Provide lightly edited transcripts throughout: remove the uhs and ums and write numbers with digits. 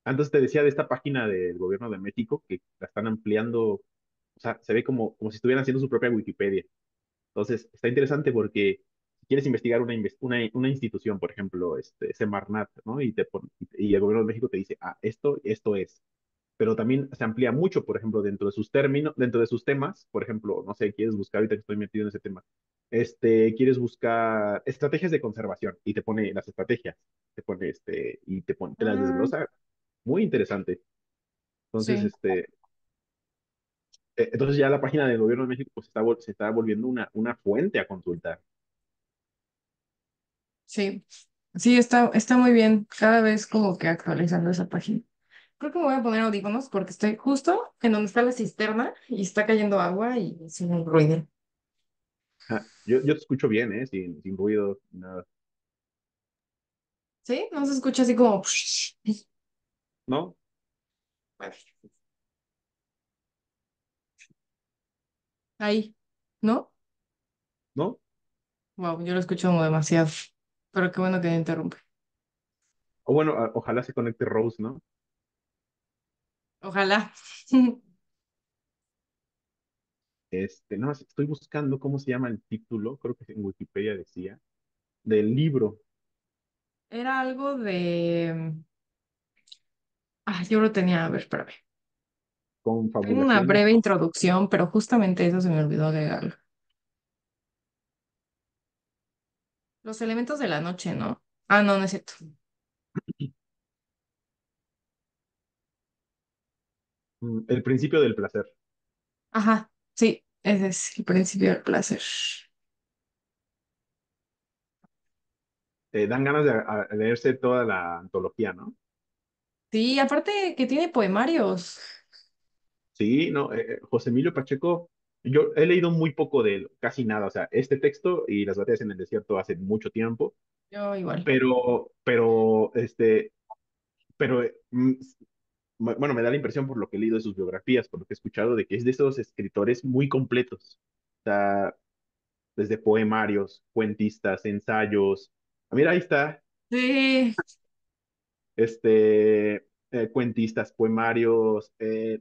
Antes te decía de esta página del gobierno de México que la están ampliando, o sea, se ve como si estuvieran haciendo su propia Wikipedia. Entonces, está interesante porque si quieres investigar una institución, por ejemplo, Semarnat, ¿no? Y el gobierno de México te dice, esto es. Pero también se amplía mucho, por ejemplo, dentro de sus términos, dentro de sus temas, por ejemplo, no sé, quieres buscar, ahorita que estoy metido en ese tema, quieres buscar estrategias de conservación y te pone las estrategias, te las Mm, desglosa, muy interesante. Entonces, sí, entonces ya la página del gobierno de México pues se está volviendo una fuente a consultar. sí. Sí, está muy bien. Cada vez como que actualizando esa página. Creo que me voy a poner audífonos porque estoy justo en donde está la cisterna y está cayendo agua y es un ruido. Yo te escucho bien, ¿eh? Sin ruido, nada. ¿Sí? No se escucha así como... ¿No? Bueno, ahí, ¿no? ¿No? Wow, yo lo escucho como demasiado. Pero qué bueno que me interrumpe. O bueno, ojalá se conecte Rose, ¿no? Ojalá. No, estoy buscando cómo se llama el título, creo que en Wikipedia decía, del libro, Era algo de... Ah, yo lo tenía, a ver, espérame. Tengo una Confabulaciones. breve introducción, pero justamente eso se me olvidó agregarlo. Los elementos de la noche, ¿no? Ah, no, no es cierto. El principio del placer. Ajá, sí, ese es el principio del placer. Dan ganas de leerse toda la antología, ¿no? Sí, aparte que tiene poemarios. Sí, no, José Emilio Pacheco, yo he leído muy poco de él, casi nada, o sea, este texto y Las batallas en el desierto hace mucho tiempo, Yo igual. pero bueno, me da la impresión por lo que he leído de sus biografías, por lo que he escuchado, de que es de esos escritores muy completos. O sea, desde poemarios, cuentistas, ensayos. Ah, mira, ahí está, Sí, cuentistas, poemarios,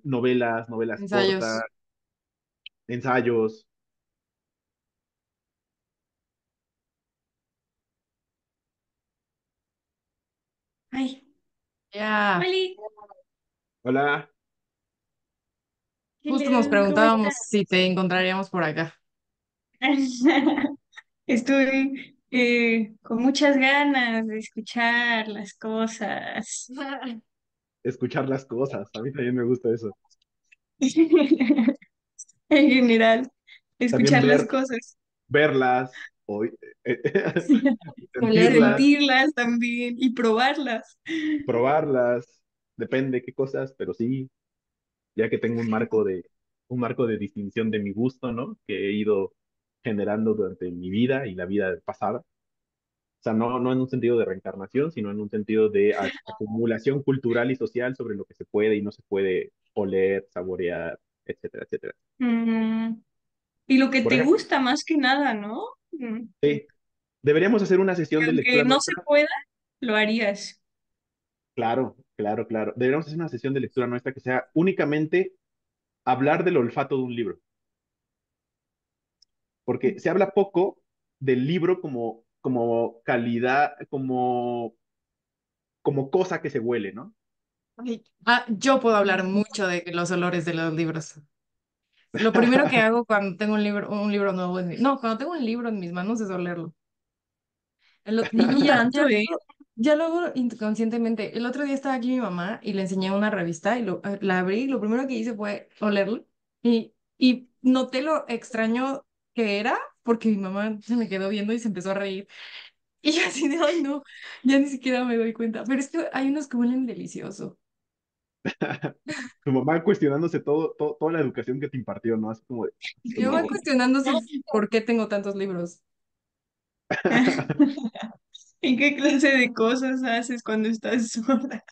novelas cortas, ensayos. ensayos. Ay, ya. Oli, Hola, Justo nos hello, ¿cómo preguntábamos estás? si te encontraríamos por acá. Estoy con muchas ganas de escuchar las cosas. escuchar las cosas, a mí también me gusta eso. En general, También escuchar las cosas. verlas, sentirlas, Sentirlas también y probarlas. probarlas, depende qué cosas, pero sí, ya que tengo un marco de distinción de mi gusto, ¿no? Que he ido generando durante mi vida y la vida pasada. O sea, no en un sentido de reencarnación, sino en un sentido de acumulación cultural y social sobre lo que se puede y no se puede oler, saborear, etcétera, etcétera. Mm, y lo que Por te ejemplo, gusta más que nada, ¿no? sí, deberíamos hacer una Que sesión de aunque lectura no se nuestra. pueda, lo harías. Claro, claro, claro. Deberíamos hacer una sesión de lectura nuestra que sea únicamente hablar del olfato de un libro, porque se habla poco del libro como calidad, como cosa que se huele, ¿no? Ay, ah, yo puedo hablar mucho de los olores de los libros. Lo primero que hago cuando tengo un libro nuevo no, cuando tengo un libro en mis manos es olerlo. Y Tanto, ¿eh? ya lo hago inconscientemente. El otro día estaba aquí mi mamá y le enseñé una revista y la abrí y lo primero que hice fue olerlo y noté lo extraño que era porque mi mamá se me quedó viendo y se empezó a reír. Y yo así de, ay no, ya ni siquiera me doy cuenta. Pero es que hay unos que huelen delicioso. Tu mamá cuestionándose toda la educación que te impartió, ¿no? Así como de, Mi mamá no. cuestionándose por qué tengo tantos libros. ¿Y qué clase de cosas haces cuando estás sola?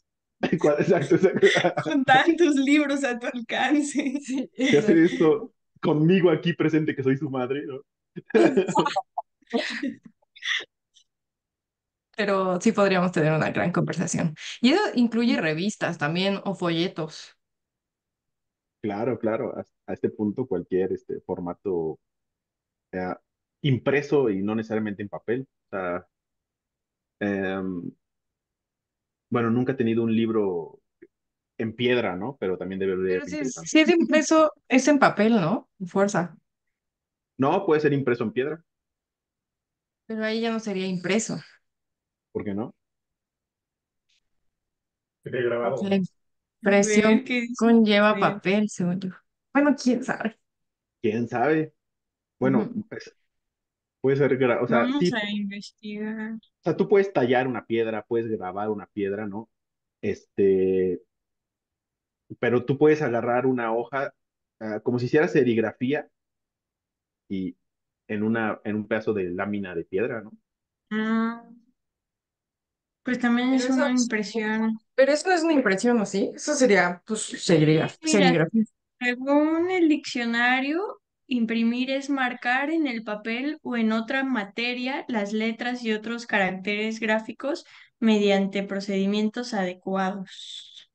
Exacto, exacto. Con tantos libros a tu alcance. Sí, Que hace exacto. esto conmigo aquí presente que soy su madre, ¿no? pero sí podríamos tener una gran conversación. Y eso incluye revistas también o folletos. Claro, claro, a este punto cualquier formato sea impreso y no necesariamente en papel. O sea, em, bueno, nunca he tenido un libro en piedra, ¿no? Pero también debe Pero ser si es, interesante. si es impreso, es en papel, ¿no? Fuerza. No, puede ser impreso en piedra, Pero ahí ya no sería impreso. ¿por qué no? Sería Porque grabado, la ¿no? A ver, impresión ¿qué dice? A conlleva ver, papel, según yo. Bueno, quién sabe. ¿Quién sabe? Bueno, Ujú. pues, puede ser, o sea, vamos sí, a investigar. o sea, tú puedes tallar una piedra, puedes grabar una piedra, ¿no? Este, pero tú puedes agarrar una hoja, como si hicieras serigrafía y en un pedazo de lámina de piedra, ¿no? Ah, pues también Pero es eso, una impresión. pero eso no es una impresión, ¿o sí? Eso sería, pues, Mira, serigrafía. según el diccionario, imprimir es marcar en el papel o en otra materia las letras y otros caracteres gráficos mediante procedimientos adecuados.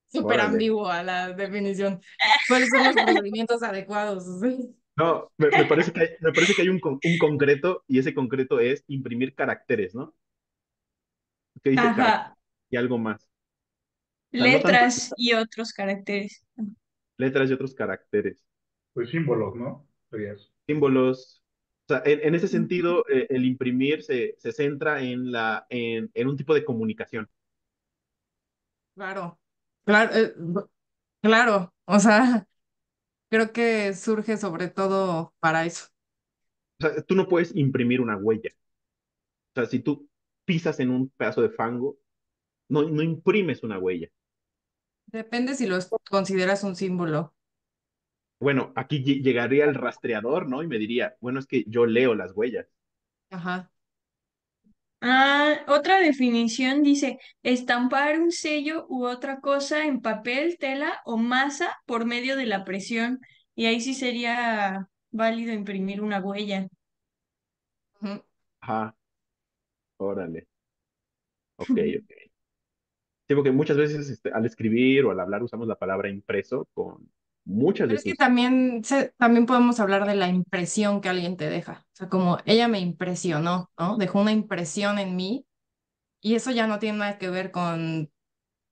Súper Órale. ambigua la definición. ¿Cuáles son los procedimientos adecuados? Sí. No, me parece que hay un concreto y ese concreto es imprimir caracteres, ¿no? ¿Qué dice carácter? Ajá, Y algo más. O sea, no tanto letras y otros caracteres. letras y otros caracteres, Pues símbolos, ¿no? Sería eso. símbolos. O sea, en ese sentido, el imprimir se centra en un tipo de comunicación. Claro, claro, claro. O sea, creo que surge sobre todo para eso. O sea, tú no puedes imprimir una huella. O sea, si tú pisas en un pedazo de fango, no imprimes una huella. Depende si lo consideras un símbolo. Bueno, aquí llegaría el rastreador, ¿no? Y me diría, bueno, es que yo leo las huellas. Ajá. Ah, otra definición dice estampar un sello u otra cosa en papel, tela o masa por medio de la presión. Y ahí sí sería válido imprimir una huella. Ujú. Ajá, órale. Ok, ok. Sí, porque muchas veces al escribir o al hablar usamos la palabra impreso con muchas Pero de es que sus... también, también podemos hablar de la impresión que alguien te deja. O sea, como ella me impresionó, ¿no? Dejó una impresión en mí y eso ya no tiene nada que ver con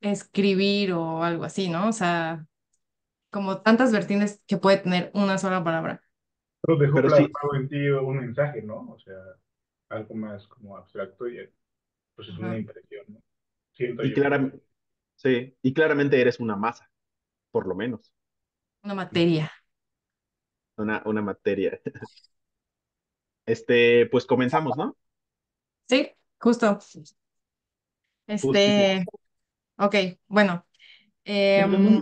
escribir o algo así, ¿no? O sea, como tantas vertientes que puede tener una sola palabra. Pero dejó Pero sí, plasmado en ti un mensaje, ¿no? O sea, algo más como abstracto y pues es una Ajá. impresión, ¿no? Siento y yo. sí, y claramente eres una masa, por lo menos, Una materia. una materia. Pues comenzamos, ¿no? Sí, justo. Justísimo. Ok, bueno. em,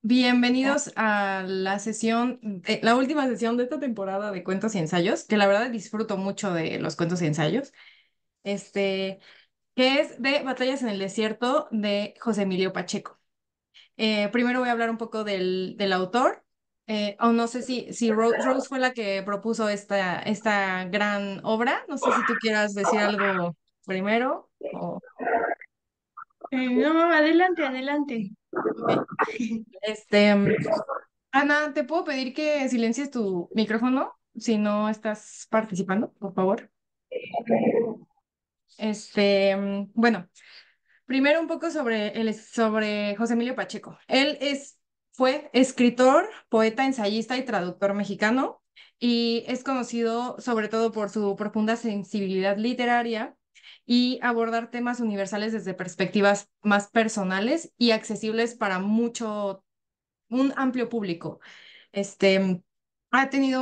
Bienvenidos a la sesión, la última sesión de esta temporada de cuentos y ensayos, que la verdad disfruto mucho de los cuentos y ensayos, que es de Batallas en el Desierto de José Emilio Pacheco. Primero voy a hablar un poco del autor, o no sé si Rose fue la que propuso esta gran obra, no sé si tú quieras decir algo primero, o, No, adelante, adelante. ok. Este, mm, Ana, ¿te puedo pedir que silencies tu micrófono si no estás participando, por favor? Bueno, primero un poco sobre José Emilio Pacheco. Fue escritor, poeta, ensayista y traductor mexicano y es conocido sobre todo por su profunda sensibilidad literaria y abordar temas universales desde perspectivas más personales y accesibles para un amplio público. Este, ha tenido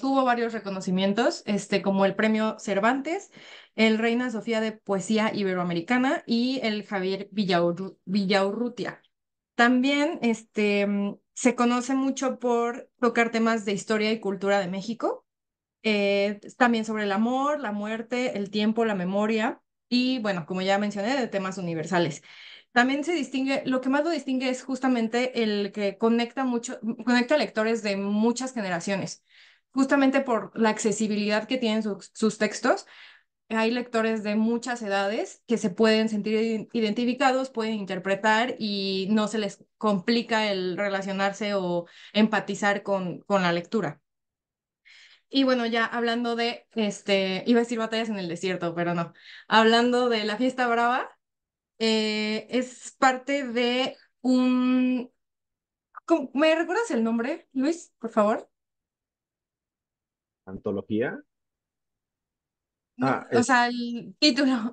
tuvo varios reconocimientos, como el Premio Cervantes, el Reina Sofía de Poesía Iberoamericana y el Javier Villaurrutia. También, se conoce mucho por tocar temas de historia y cultura de México, también sobre el amor, la muerte, el tiempo, la memoria y, bueno, como ya mencioné, de temas universales. También lo que más lo distingue es justamente el que conecta a lectores de muchas generaciones, justamente por la accesibilidad que tienen sus textos, hay lectores de muchas edades que se pueden sentir identificados, pueden interpretar y no se les complica el relacionarse o empatizar con la lectura. Y bueno, ya hablando de, iba a decir batallas en el desierto, pero no. Hablando de la fiesta brava, es parte de un... ¿Me recuerdas el nombre, Luis, por favor? Antología. No, Ah, o es sea, el título.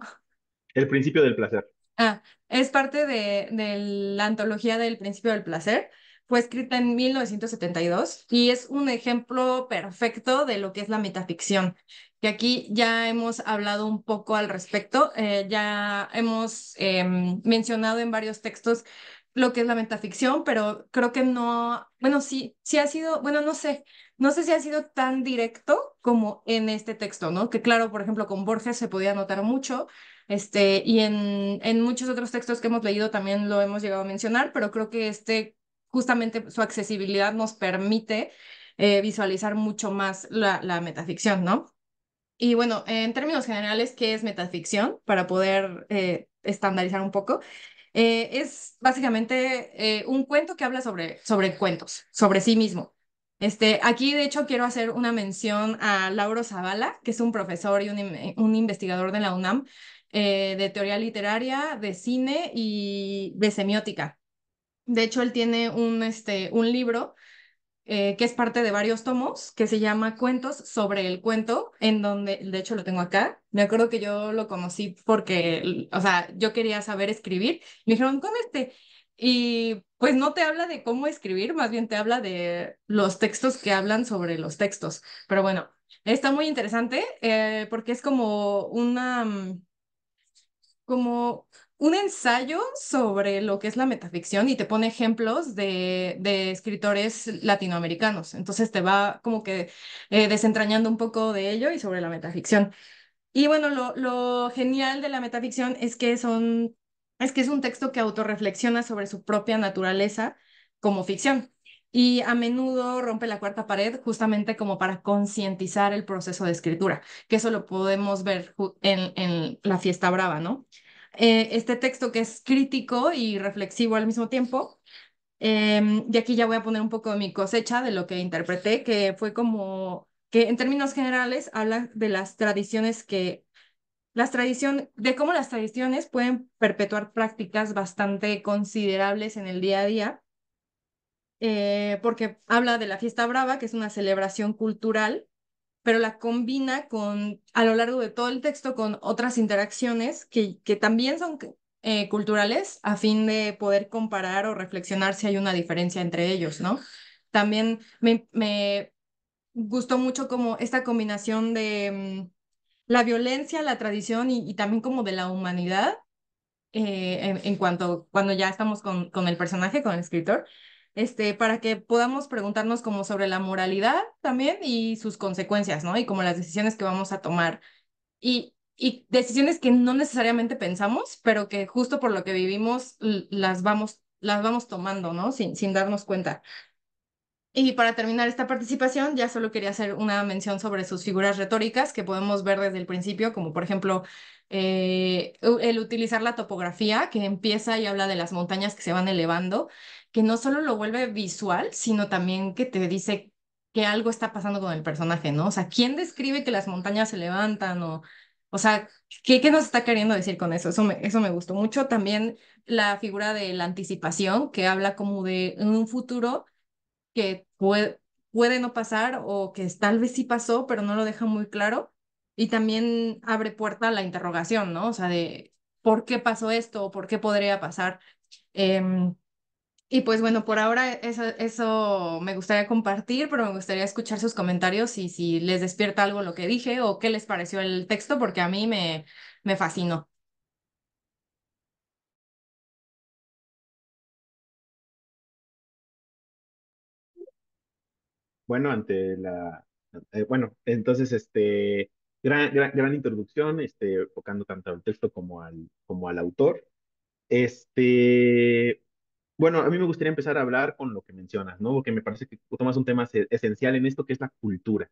El principio del placer. Ah, es parte de la antología del Principio del Placer. Fue escrita en 1972 y es un ejemplo perfecto de lo que es la metaficción, que aquí ya hemos hablado un poco al respecto, ya hemos mencionado en varios textos lo que es la metaficción, pero creo que no, bueno, sí, sí ha sido, bueno, no sé si ha sido tan directo como en este texto, ¿no? Que claro, por ejemplo, con Borges se podía notar mucho y en muchos otros textos que hemos leído también lo hemos llegado a mencionar, pero creo que justamente su accesibilidad nos permite visualizar mucho más la metaficción, ¿no? Y bueno, en términos generales, ¿qué es metaficción? Para poder estandarizar un poco. Es básicamente un cuento que habla sobre cuentos, sobre sí mismo. Aquí, de hecho, quiero hacer una mención a Lauro Zavala, que es un profesor y un investigador de la UNAM, de teoría literaria, de cine y de semiótica. De hecho, él tiene un libro que es parte de varios tomos, que se llama Cuentos sobre el cuento, en donde, de hecho lo tengo acá, me acuerdo que yo lo conocí porque, o sea, yo quería saber escribir, me dijeron, con y pues no te habla de cómo escribir, más bien te habla de los textos que hablan sobre los textos, pero bueno, está muy interesante porque es como un ensayo sobre lo que es la metaficción y te pone ejemplos de escritores latinoamericanos. Entonces te va como que desentrañando un poco de ello y sobre la metaficción. Y bueno, lo genial de la metaficción es que es un texto que autorreflexiona sobre su propia naturaleza como ficción. Y a menudo rompe la cuarta pared justamente como para concientizar el proceso de escritura, que eso lo podemos ver en La Fiesta Brava, ¿no? Este texto que es crítico y reflexivo al mismo tiempo. Y aquí ya voy a poner un poco de mi cosecha de lo que interpreté, que fue como que en términos generales habla de de cómo las tradiciones pueden perpetuar prácticas bastante considerables en el día a día, porque habla de la fiesta brava, que es una celebración cultural, pero la combina a lo largo de todo el texto con otras interacciones que también son culturales, a fin de poder comparar o reflexionar si hay una diferencia entre ellos, ¿no? También me gustó mucho como esta combinación de la violencia, la tradición y también como de la humanidad en cuanto cuando ya estamos con el personaje, con el escritor, para que podamos preguntarnos como sobre la moralidad también y sus consecuencias, ¿no? Y como las decisiones que vamos a tomar y decisiones que no necesariamente pensamos, pero que justo por lo que vivimos las vamos tomando, ¿no? Sin darnos cuenta. Y para terminar esta participación, ya solo quería hacer una mención sobre sus figuras retóricas que podemos ver desde el principio, como por ejemplo el utilizar la topografía, que empieza y habla de las montañas que se van elevando, que no solo lo vuelve visual, sino también que te dice que algo está pasando con el personaje, ¿no? O sea, ¿quién describe que las montañas se levantan? O sea, ¿qué nos está queriendo decir con eso? Eso me gustó mucho. También la figura de la anticipación, que habla como de un futuro que puede no pasar o que tal vez sí pasó, pero no lo deja muy claro. Y también abre puerta a la interrogación, ¿no? O sea, de por qué pasó esto o por qué podría pasar. Em, y pues bueno, por ahora eso me gustaría compartir, pero me gustaría escuchar sus comentarios y si les despierta algo lo que dije o qué les pareció el texto, porque a mí me fascinó. Bueno, bueno, entonces, gran introducción, enfocando tanto al texto como al autor. Este, bueno, a mí me gustaría empezar a hablar con lo que mencionas, ¿no? Porque me parece que tú tomas un tema esencial en esto, que es la cultura.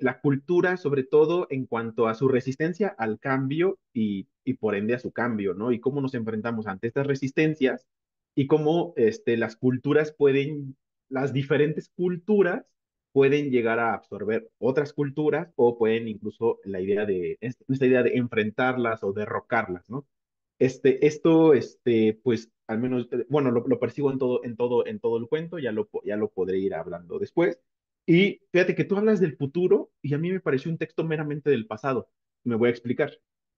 la cultura, sobre todo en cuanto a su resistencia al cambio y por ende a su cambio, ¿no? Y cómo nos enfrentamos ante estas resistencias y cómo las diferentes culturas pueden llegar a absorber otras culturas o pueden incluso esta idea de enfrentarlas o derrocarlas, ¿no? Pues, al menos, bueno, lo percibo en todo el cuento, ya lo podré ir hablando después. Y fíjate que tú hablas del futuro y a mí me pareció un texto meramente del pasado. Me voy a explicar.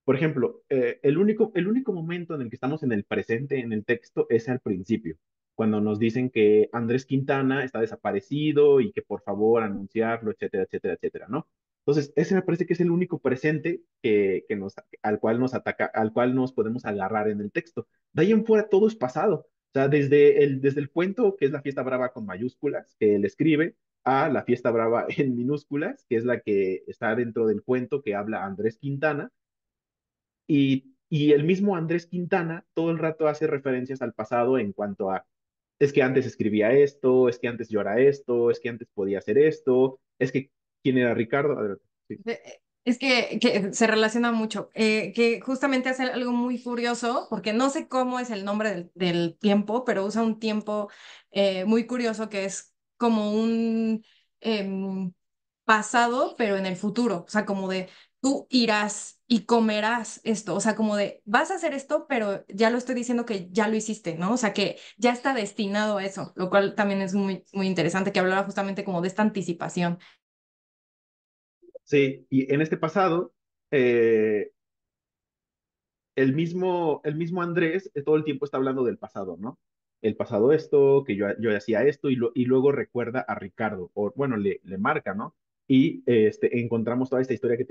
Por ejemplo, el único momento en el que estamos en el presente en el texto es al principio, cuando nos dicen que Andrés Quintana está desaparecido y que por favor anunciarlo, etcétera, etcétera, etcétera, ¿no? Entonces, ese me parece que es el único presente al cual nos ataca, al cual nos podemos agarrar en el texto. De ahí en fuera todo es pasado. O sea, desde el cuento, que es la fiesta brava con mayúsculas, que él escribe, a la fiesta brava en minúsculas, que es la que está dentro del cuento que habla Andrés Quintana. Y el mismo Andrés Quintana todo el rato hace referencias al pasado en cuanto a, es que antes escribía esto, es que antes yo era esto, es que antes podía hacer esto, es que, ¿quién era Ricardo? Adelante. Sí. Es que se relaciona mucho, que justamente hace algo muy curioso, porque no sé cómo es el nombre del tiempo, pero usa un tiempo muy curioso que es como un em, pasado, pero en el futuro, o sea, como de tú irás y comerás esto, o sea, como de vas a hacer esto, pero ya lo estoy diciendo que ya lo hiciste, ¿no? O sea, que ya está destinado a eso, lo cual también es muy, muy interesante, que hablaba justamente como de esta anticipación. Sí, y en este pasado, eh, el mismo Andrés todo el tiempo está hablando del pasado, ¿no? El pasado esto, que yo hacía esto, y luego recuerda a Ricardo, o bueno, le marca, ¿no? Y encontramos toda esta historia que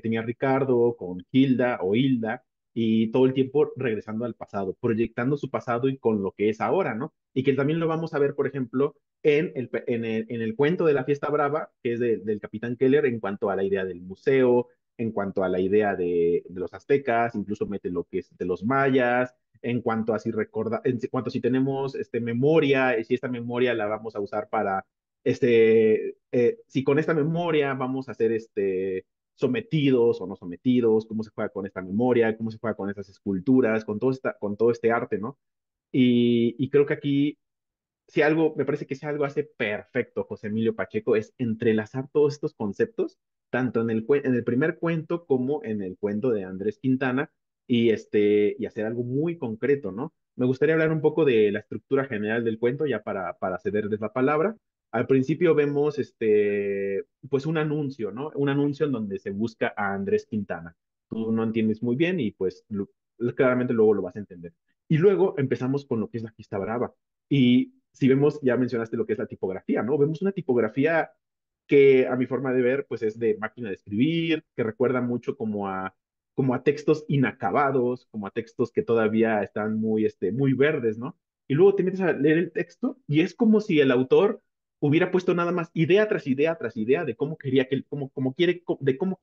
tenía Ricardo con Hilda o Hilda, y todo el tiempo regresando al pasado, proyectando su pasado y con lo que es ahora, ¿no? Y que también lo vamos a ver, por ejemplo, en el cuento de la fiesta brava, que es del Capitán Keller, en cuanto a la idea del museo, en cuanto a la idea de los aztecas, incluso mete lo que es de los mayas, en cuanto a si cuanto a si tenemos memoria, y si esta memoria la vamos a usar para, si con esta memoria vamos a ser sometidos o no sometidos, cómo se juega con esta memoria, cómo se juega con estas esculturas, con todo este arte, ¿no? Y creo que aquí si algo, me parece que si algo hace perfecto José Emilio Pacheco es entrelazar todos estos conceptos, tanto en el primer cuento como en el cuento de Andrés Quintana, y hacer algo muy concreto, ¿no? Me gustaría hablar un poco de la estructura general del cuento, ya para cederles la palabra. Al principio vemos pues un anuncio, ¿no? Un anuncio en donde se busca a Andrés Quintana. Tú no entiendes muy bien y pues claramente luego lo vas a entender. Y luego empezamos con lo que es la Fiesta Brava. Y si vemos, ya mencionaste lo que es la tipografía, ¿no? Vemos una tipografía que a mi forma de ver, pues es de máquina de escribir, que recuerda mucho como a textos inacabados, como a textos que todavía están muy verdes, ¿no? Y luego te metes a leer el texto y es como si el autor hubiera puesto nada más idea tras idea tras idea de cómo quería que, de cómo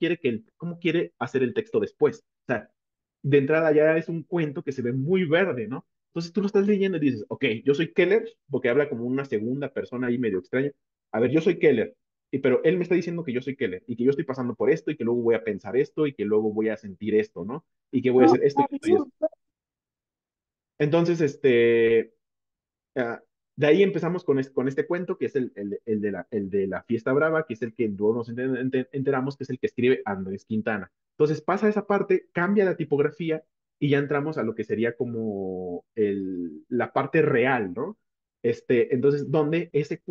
quiere hacer el texto después. O sea, de entrada ya es un cuento que se ve muy verde, ¿no? Entonces tú lo estás leyendo y dices, ok, yo soy Keller, porque habla como una segunda persona ahí medio extraña. A ver, yo soy Keller, pero él me está diciendo que yo soy Keller y que yo estoy pasando por esto y que luego voy a pensar esto y que luego voy a sentir esto, ¿no? Y que voy a hacer esto y esto y esto. Entonces, Ah, de ahí empezamos con este cuento, que es el de la Fiesta Brava, que es el que luego nos enteramos que es el que escribe Andrés Quintana. Entonces pasa esa parte, cambia la tipografía y ya entramos a lo que sería como la parte real, ¿no? Entonces, donde ese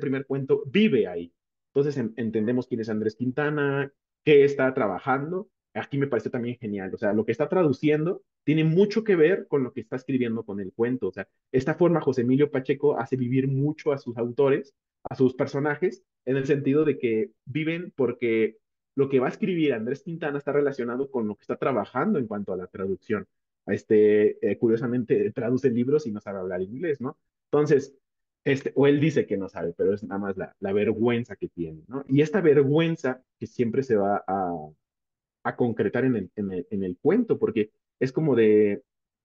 primer cuento vive ahí. Entonces entendemos quién es Andrés Quintana, qué está trabajando. Aquí me parece también genial. O sea, lo que está traduciendo tiene mucho que ver con lo que está escribiendo con el cuento. O sea, esta forma, José Emilio Pacheco hace vivir mucho a sus autores, a sus personajes, en el sentido de que viven porque lo que va a escribir Andrés Quintana está relacionado con lo que está trabajando en cuanto a la traducción. Curiosamente, traduce libros y no sabe hablar inglés, ¿no? Entonces, o él dice que no sabe, pero es nada más la vergüenza que tiene, ¿no? Y esta vergüenza que siempre se va a concretar en el cuento, porque es como de,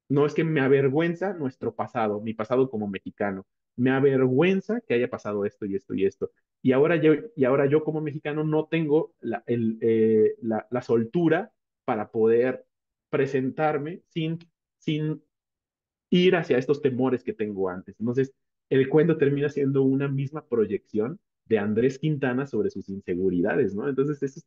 No es que me avergüenza nuestro pasado, mi pasado como mexicano. Me avergüenza que haya pasado esto y esto y esto. Y ahora yo como mexicano no tengo la soltura para poder presentarme sin ir hacia estos temores que tengo antes. Entonces, el cuento termina siendo una misma proyección de Andrés Quintana sobre sus inseguridades, ¿no? Entonces, eso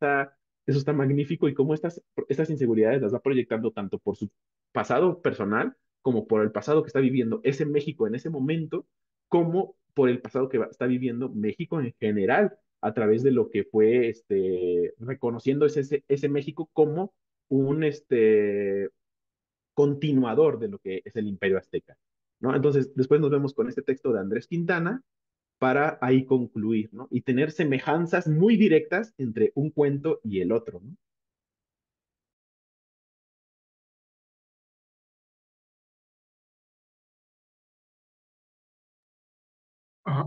está magnífico y cómo estas inseguridades las va proyectando tanto por su pasado personal como por el pasado que está viviendo ese México en ese momento, como por el pasado que está viviendo México en general, a través de lo que fue reconociendo ese México como un, continuador de lo que es el Imperio Azteca, ¿no? Entonces, después nos vemos con este texto de Andrés Quintana para ahí concluir, ¿no? Y tener semejanzas muy directas entre un cuento y el otro, ¿no? Ajá.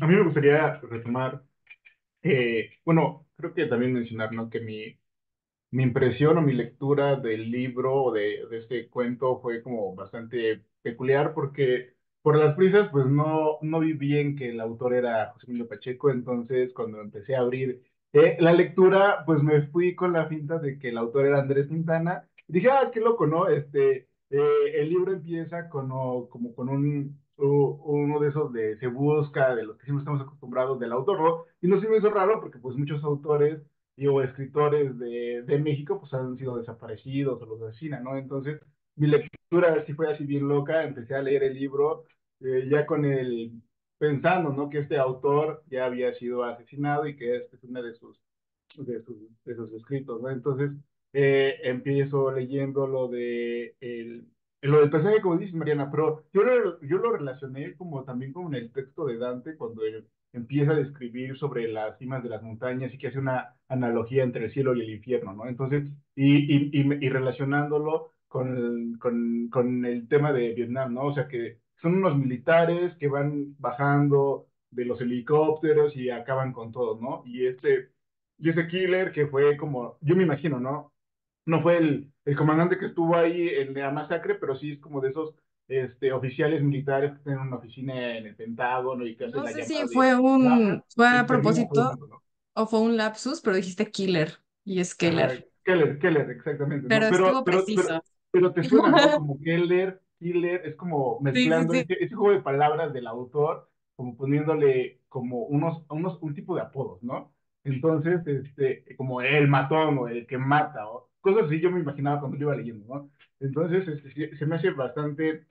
A mí me gustaría retomar, bueno, creo que también mencionar, ¿no? Que mi impresión o mi lectura del libro o de este cuento fue como bastante peculiar porque por las prisas pues no vi bien que el autor era José Emilio Pacheco, entonces cuando empecé a abrir la lectura pues me fui con la finta de que el autor era Andrés Quintana y dije, ah, qué loco, ¿no? El libro empieza como con uno de esos de se busca, de los que siempre estamos acostumbrados del autor, ¿no? Y no se me hizo raro porque pues muchos autores o escritores de México pues han sido desaparecidos o los asesinan, ¿no? Entonces, mi lectura sí fue así bien loca, empecé a leer el libro ya con pensando, ¿no? Que este autor ya había sido asesinado y que este es una de sus escritos, ¿no? Entonces, empiezo leyendo lo del personaje, como dices, Mariana, pero yo lo relacioné como también con el texto de Dante, cuando él empieza a describir sobre las cimas de las montañas y que hace una analogía entre el cielo y el infierno, ¿no? Entonces, y relacionándolo con el tema de Vietnam, ¿no? O sea, que son unos militares que van bajando de los helicópteros y acaban con todo, ¿no? Y ese killer que fue como, yo me imagino, ¿no? No fue el comandante que estuvo ahí en la masacre, pero sí es como de esos oficiales militares que tienen una oficina en el Pentágono y que hacen No la sé llamada si de, fue a intervino todo el propósito mundo, ¿no? o fue un lapsus, pero dijiste killer y es Ajá, Keller, Keller, exactamente, ¿no? pero Pero, estuvo pero, pero, preciso. pero te suena, ¿no? Como Killer, es como Sí, sí, mezclando sí. ese juego de palabras del autor, como poniéndole como un tipo de apodos, ¿no? Entonces, como el matón o el que mata, o cosas así yo me imaginaba cuando lo iba leyendo, ¿no? Entonces, se me hace bastante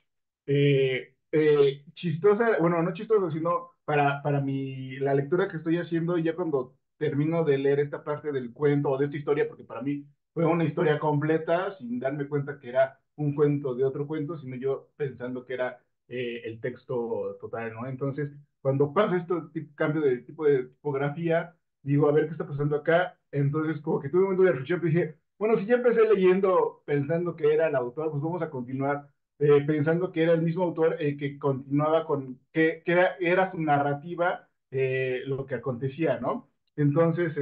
chistosa, bueno, no chistosa, sino para la lectura que estoy haciendo, ya cuando termino de leer esta parte del cuento o de esta historia, porque para mí fue una historia completa, sin darme cuenta que era un cuento de otro cuento, sino yo pensando que era el texto total, ¿no? Entonces, cuando pasa este cambio de tipo de tipografía, digo, a ver qué está pasando acá. Entonces, como que tuve un momento de reflexión, y dije, bueno, si ya empecé leyendo pensando que era el autor, pues vamos a continuar pensando que era el mismo autor que continuaba que era su narrativa lo que acontecía, ¿no? Entonces,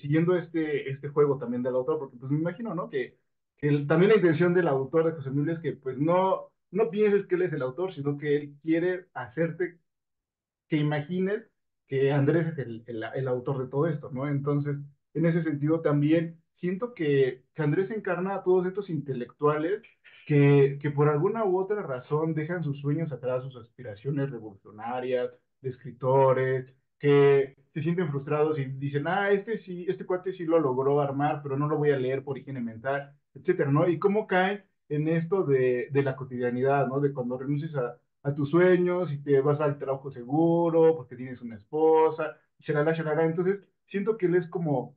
siguiendo este juego también del autor, porque pues me imagino, ¿no? Que también la intención del autor de José Emilio es que pues no pienses que él es el autor, sino que él quiere hacerte que imagines que Andrés es el autor de todo esto, ¿no? Entonces, en ese sentido también siento que Andrés encarna a todos estos intelectuales que por alguna u otra razón dejan sus sueños atrás, sus aspiraciones revolucionarias, de escritores, que se sienten frustrados y dicen, este sí, este cuate sí lo logró armar, pero no lo voy a leer por higiene mental, etcétera, ¿no? Y cómo caen en esto de la cotidianidad, ¿no? De cuando renuncias a tus sueños y te vas al trabajo seguro porque tienes una esposa, y shalala, shalala. Entonces, siento que él es como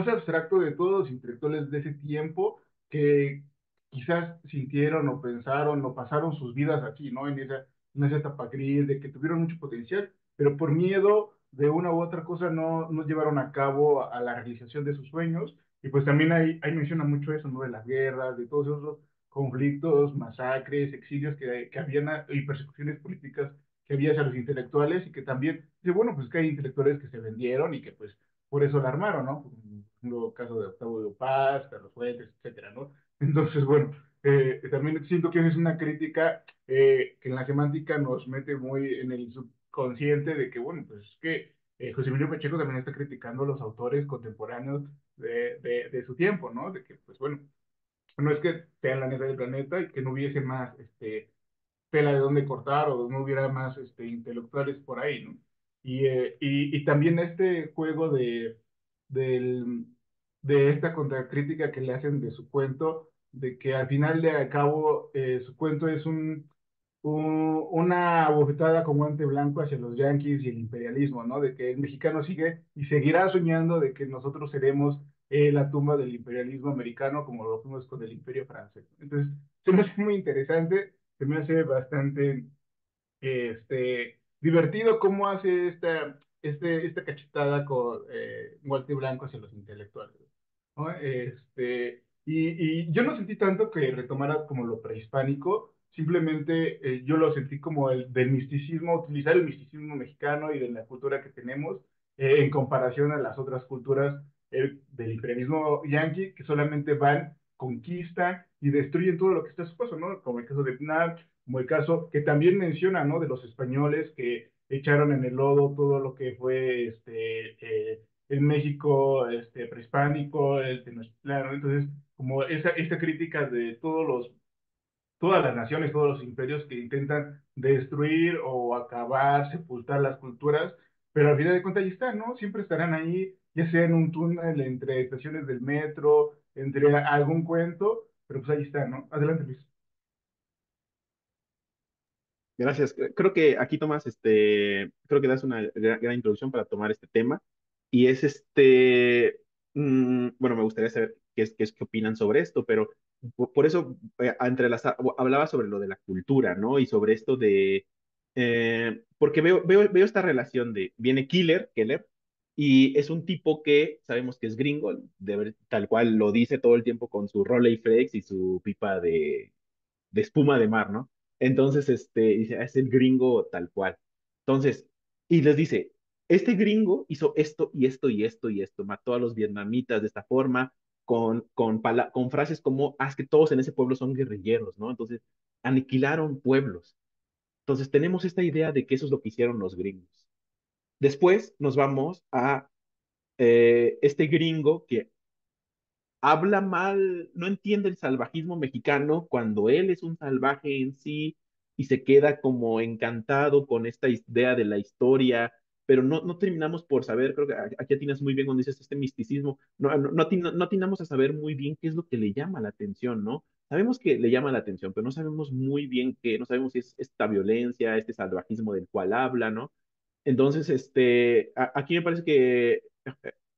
ese abstracto de todos los intelectuales de ese tiempo que quizás sintieron o pensaron o pasaron sus vidas aquí, ¿no? En esa etapa gris, de que tuvieron mucho potencial, pero por miedo de una u otra cosa no llevaron a cabo a la realización de sus sueños. Y pues también ahí menciona mucho eso, ¿no? De las guerras, de todos esos conflictos, masacres, exilios que habían y persecuciones políticas que había hacia los intelectuales y que también, dice, bueno, pues que hay intelectuales que se vendieron y que pues por eso la armaron, ¿no? Un caso de Octavio de Paz, Carlos Fuentes, etcétera, ¿no? Entonces, bueno, también siento que es una crítica que en la semántica nos mete muy en el subconsciente de que, bueno, pues es que José Emilio Pacheco también está criticando a los autores contemporáneos de su tiempo, ¿no? De que, pues bueno, no es que sean la neta del planeta y que no hubiese más tela de dónde cortar o no hubiera más intelectuales por ahí, ¿no? Y también este juego del, de esta contracrítica que le hacen de su cuento, de que al final de cabo su cuento es una bofetada con guante blanco hacia los yanquis y el imperialismo, ¿no? De que el mexicano sigue y seguirá soñando de que nosotros seremos la tumba del imperialismo americano como lo fuimos con el imperio francés. Entonces, se me hace muy interesante, se me hace bastante divertido cómo hace esta cachetada con guante blanco hacia los intelectuales, ¿no? Y yo no sentí tanto que retomara como lo prehispánico, simplemente yo lo sentí como el del misticismo, utilizar el misticismo mexicano y de la cultura que tenemos en comparación a las otras culturas del imperialismo yanqui, que solamente van, conquistan y destruyen todo lo que está a su paso, ¿no? Como el caso de Vietnam, como el caso que también menciona, ¿no? De los españoles que echaron en el lodo todo lo que fue el México prehispánico, el Tenochtitlán, ¿no? Entonces, como esta crítica de todas las naciones, todos los imperios que intentan destruir o acabar, sepultar las culturas, pero al final de cuentas ahí están, ¿no? Siempre estarán ahí, ya sea en un túnel entre estaciones del metro, entre algún cuento, pero pues ahí están, ¿no? Adelante, Luis. Gracias. Creo que aquí tomas, creo que das una gran introducción para tomar este tema. Y es bueno, me gustaría saber qué opinan sobre esto, pero por eso hablaba sobre lo de la cultura, ¿no? Y sobre esto porque veo esta relación viene Keller, y es un tipo que sabemos que es gringo, tal cual lo dice todo el tiempo con su Rolleiflex y su pipa de espuma de mar, ¿no? Entonces, dice, es el gringo tal cual. Entonces, y les dice, este gringo hizo esto y esto y esto y esto, mató a los vietnamitas de esta forma, con frases como, es que todos en ese pueblo son guerrilleros, ¿no? Entonces, aniquilaron pueblos. Entonces, tenemos esta idea de que eso es lo que hicieron los gringos. Después nos vamos a este gringo que habla mal, no entiende el salvajismo mexicano cuando él es un salvaje en sí y se queda como encantado con esta idea de la historia, pero no terminamos por saber, creo que aquí atinas muy bien cuando dices este misticismo, no atinamos a saber muy bien qué es lo que le llama la atención, ¿no? Sabemos que le llama la atención, pero no sabemos muy bien qué, no sabemos si es esta violencia, este salvajismo del cual habla, ¿no? Entonces, aquí me parece que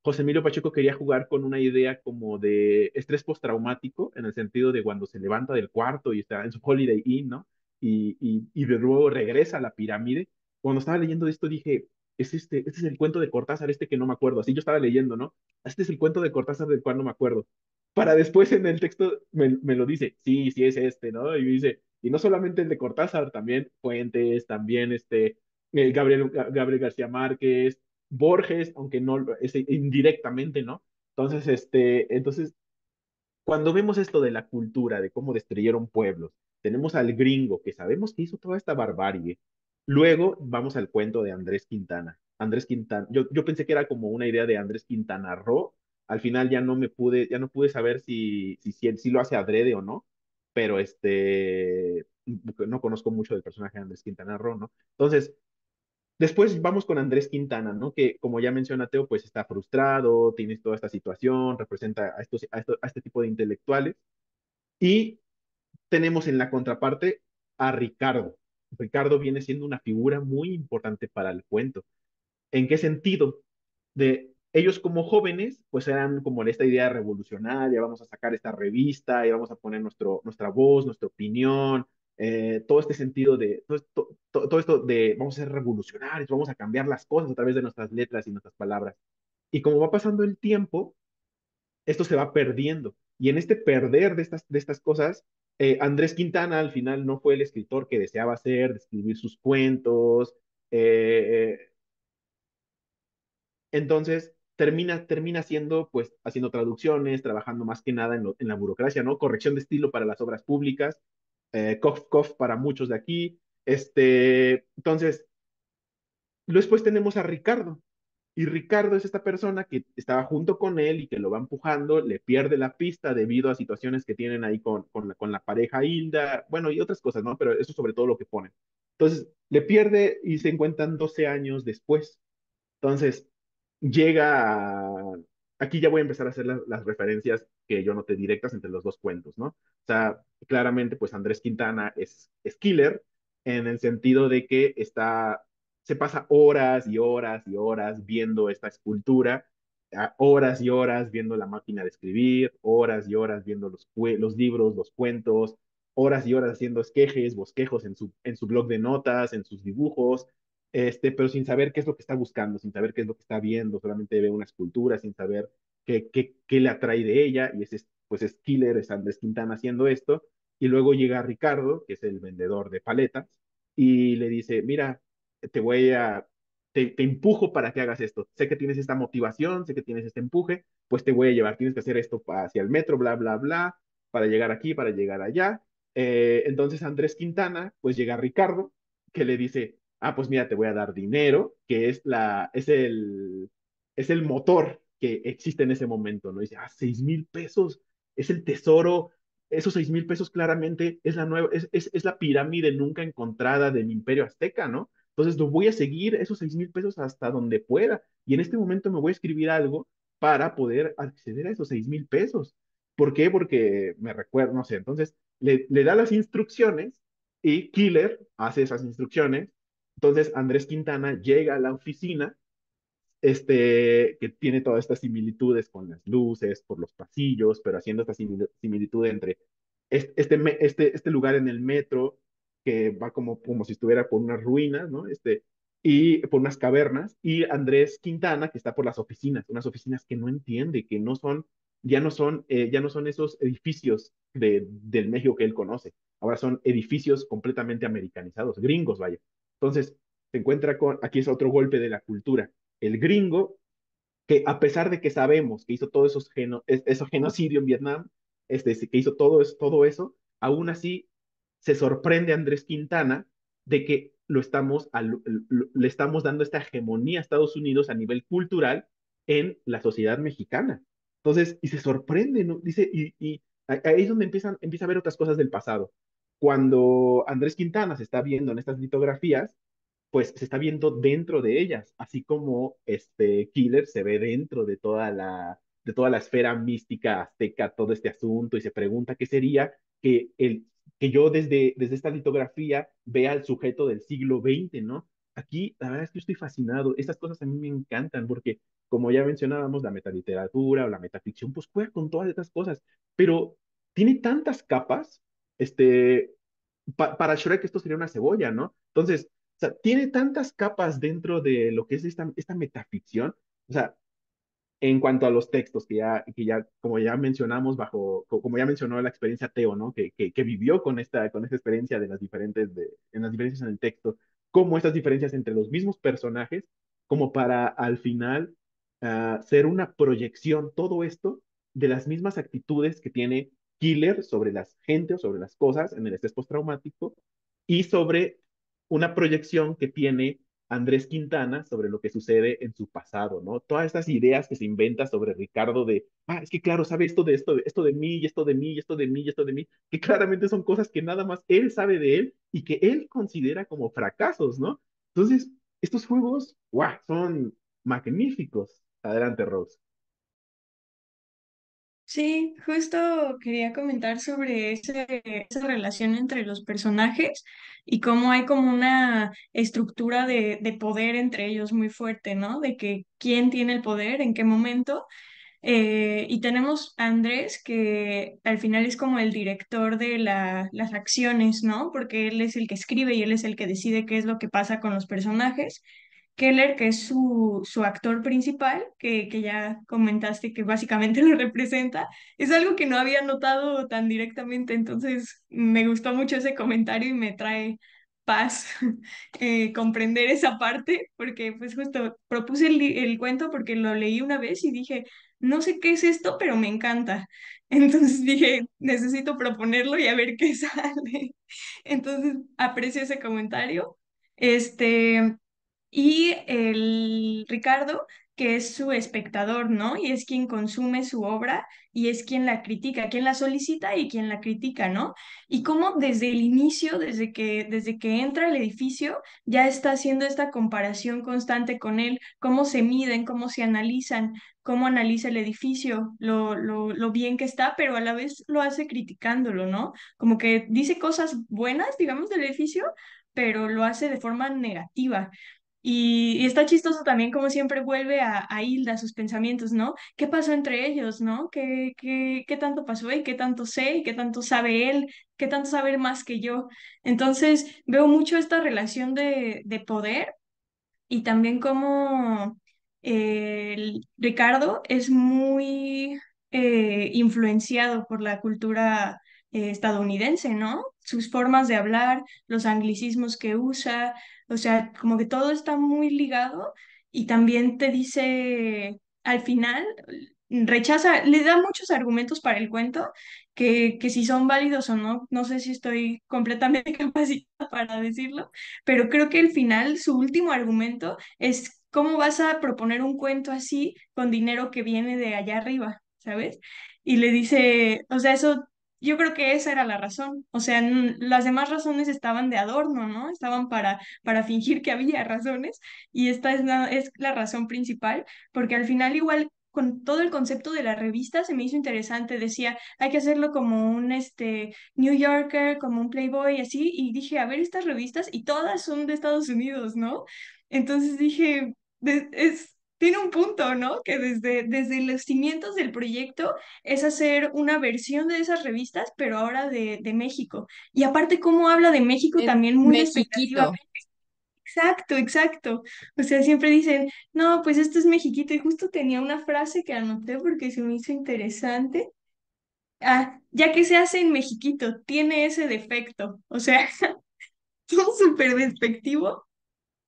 José Emilio Pacheco quería jugar con una idea como de estrés postraumático, en el sentido de cuando se levanta del cuarto y está en su Holiday Inn, ¿no? Y de nuevo regresa a la pirámide. Cuando estaba leyendo esto dije, este es el cuento de Cortázar, este que no me acuerdo. Así yo estaba leyendo, ¿no? Este es el cuento de Cortázar del cual no me acuerdo. Para después en el texto me lo dice, sí, sí es este, ¿no? Y me dice, y no solamente el de Cortázar, también Fuentes, también Gabriel García Márquez, Borges, aunque no es indirectamente, ¿no? Entonces, cuando vemos esto de la cultura, de cómo destruyeron pueblos, tenemos al gringo que sabemos que hizo toda esta barbarie. Luego vamos al cuento de Andrés Quintana. Andrés Quintana, yo pensé que era como una idea de Andrés Quintana Roo. Al final ya no pude saber si él sí lo hace adrede o no, pero no conozco mucho del personaje de Andrés Quintana Roo, ¿no? Entonces, después vamos con Andrés Quintana, ¿no? Que como ya menciona Teo, pues está frustrado, tiene toda esta situación, representa a este tipo de intelectuales. Y tenemos en la contraparte a Ricardo. Ricardo viene siendo una figura muy importante para el cuento. ¿En qué sentido? Ellos como jóvenes, pues eran como esta idea revolucionaria, vamos a sacar esta revista y vamos a poner nuestra voz, nuestra opinión, todo este sentido todo esto de vamos a ser revolucionarios, vamos a cambiar las cosas a través de nuestras letras y nuestras palabras. Y como va pasando el tiempo, esto se va perdiendo. Y en este perder de estas cosas, Andrés Quintana al final no fue el escritor que deseaba ser, de escribir sus cuentos. eh, entonces, termina siendo, pues, haciendo traducciones, trabajando más que nada en la burocracia, ¿no? Corrección de estilo para las obras públicas, cof, cof para muchos de aquí. Entonces, después tenemos a Ricardo. Y Ricardo es esta persona que estaba junto con él y que lo va empujando, le pierde la pista debido a situaciones que tienen ahí con la pareja Hilda, bueno, y otras cosas, ¿no? Pero eso es sobre todo lo que ponen. Entonces, le pierde y se encuentran 12 años después. Entonces, llega a... Aquí ya voy a empezar a hacer las referencias que yo noté directas entre los dos cuentos, ¿no? O sea, claramente, pues Andrés Quintana es killer en el sentido de que se pasa horas y horas y horas viendo esta escultura, horas y horas viendo la máquina de escribir, horas y horas viendo los libros, los cuentos, horas y horas haciendo esquejes, bosquejos en su blog de notas, en sus dibujos, pero sin saber qué es lo que está buscando, sin saber qué es lo que está viendo, solamente ve una escultura, sin saber qué le atrae de ella, y pues es Killer, es Andrés Quintana haciendo esto, y luego llega Ricardo, que es el vendedor de paletas, y le dice, mira, te voy a, te empujo para que hagas esto, sé que tienes esta motivación, sé que tienes este empuje, pues te voy a llevar, tienes que hacer esto hacia el metro, bla, bla, bla, para llegar aquí, para llegar allá. Entonces Andrés Quintana, pues llega a Ricardo, que le dice, pues mira, te voy a dar dinero, que es el motor que existe en ese momento, ¿no? Dice, 6,000 pesos, es el tesoro, esos 6,000 pesos claramente es la pirámide nunca encontrada del Imperio Azteca, ¿no? Entonces lo voy a seguir esos 6,000 pesos hasta donde pueda. Y en este momento me voy a escribir algo para poder acceder a esos 6,000 pesos. ¿Por qué? Porque me recuerdo, no sé, entonces le da las instrucciones y Killer hace esas instrucciones. Entonces Andrés Quintana llega a la oficina, que tiene todas estas similitudes con las luces, por los pasillos, pero haciendo esta similitud entre este lugar en el metro que va como si estuviera por unas ruinas, ¿no? Y por unas cavernas, y Andrés Quintana, que está por las oficinas, unas oficinas que no entiende, que ya no son esos edificios del México que él conoce, ahora son edificios completamente americanizados, gringos, vaya. Entonces, se encuentra aquí es otro golpe de la cultura. El gringo, que a pesar de que sabemos que hizo todo eso genocidio en Vietnam, que hizo todo eso, aún así se sorprende Andrés Quintana de que le estamos dando esta hegemonía a Estados Unidos a nivel cultural en la sociedad mexicana. Entonces, y se sorprende, ¿no? Dice, y ahí es donde empieza a ver otras cosas del pasado. Cuando Andrés Quintana se está viendo en estas litografías, pues se está viendo dentro de ellas, así como este Killer se ve dentro de toda la esfera mística azteca, todo este asunto, y se pregunta qué sería que yo desde esta litografía vea al sujeto del siglo XX, ¿no? Aquí, la verdad es que yo estoy fascinado. Estas cosas a mí me encantan porque, como ya mencionábamos, la metaliteratura o la metaficción, pues juega con todas estas cosas, pero tiene tantas capas, este, para Shrek esto sería una cebolla, ¿no? Entonces, o sea, tiene tantas capas dentro de lo que es esta metaficción. O sea, en cuanto a los textos, que ya como ya mencionamos, como ya mencionó la experiencia Teo, ¿no? Que vivió con esta experiencia en las diferencias en el texto, como estas diferencias entre los mismos personajes, como para al final ser una proyección, todo esto, de las mismas actitudes que tiene Killer sobre las gente o sobre las cosas en el estrés postraumático, y sobre una proyección que tiene Andrés Quintana sobre lo que sucede en su pasado, ¿no? Todas estas ideas que se inventa sobre Ricardo es que claro, sabe esto de mí, y esto de mí, y esto de mí, y esto de mí, que claramente son cosas que nada más él sabe de él y que él considera como fracasos, ¿no? Entonces, estos juegos, ¡guau!, son magníficos. Adelante, Rose. Sí, justo quería comentar sobre esa relación entre los personajes y cómo hay como una estructura de poder entre ellos muy fuerte, ¿no? De que quién tiene el poder, en qué momento. Y tenemos a Andrés, que al final es como el director de las acciones, ¿no? Porque él es el que escribe y él es el que decide qué es lo que pasa con los personajes. Keller, que es su actor principal, que ya comentaste que básicamente lo representa, es algo que no había notado tan directamente, entonces me gustó mucho ese comentario y me trae paz comprender esa parte, porque pues justo propuse el cuento porque lo leí una vez y dije, no sé qué es esto, pero me encanta. Entonces dije, necesito proponerlo y a ver qué sale. Entonces aprecio ese comentario. Este, y el Ricardo, que es su espectador, ¿no? Y es quien consume su obra y es quien la critica, quien la solicita y quien la critica, ¿no? Y cómo desde el inicio, desde que entra al edificio, ya está haciendo esta comparación constante con él, cómo se miden, cómo se analizan, cómo analiza el edificio, lo bien que está, pero a la vez lo hace criticándolo, ¿no? Como que dice cosas buenas, digamos, del edificio, pero lo hace de forma negativa. Y está chistoso también como siempre vuelve a Hilda, a sus pensamientos, ¿no? ¿Qué pasó entre ellos, ¿no? ¿Qué tanto pasó y qué tanto sé y qué tanto sabe él? ¿Qué tanto sabe él más que yo? Entonces veo mucho esta relación de poder y también como el Ricardo es muy influenciado por la cultura estadounidense, ¿no? Sus formas de hablar, los anglicismos que usa, o sea, como que todo está muy ligado y también te dice al final, rechaza, le da muchos argumentos para el cuento que si son válidos o no, no sé si estoy completamente capacitada para decirlo, pero creo que el final, su último argumento es cómo vas a proponer un cuento así con dinero que viene de allá arriba, ¿sabes? Y le dice, o sea, eso, yo creo que esa era la razón, o sea, las demás razones estaban de adorno, ¿no? Estaban para fingir que había razones y esta es la razón principal, porque al final igual... Con todo el concepto de la revista se me hizo interesante, decía, hay que hacerlo como un New Yorker, como un Playboy, así, y dije, a ver estas revistas, y todas son de Estados Unidos, ¿no? Entonces dije, tiene un punto, ¿no? Que desde los cimientos del proyecto es hacer una versión de esas revistas, pero ahora de México. Y aparte, cómo habla de México Es también muy despectivamente. Mexiquito. Exacto, exacto. O sea, siempre dicen, no, pues esto es Mexiquito, y justo tenía una frase que anoté porque se me hizo interesante. Ah, ya que se hace en Mexiquito, tiene ese defecto. O sea, todo súper despectivo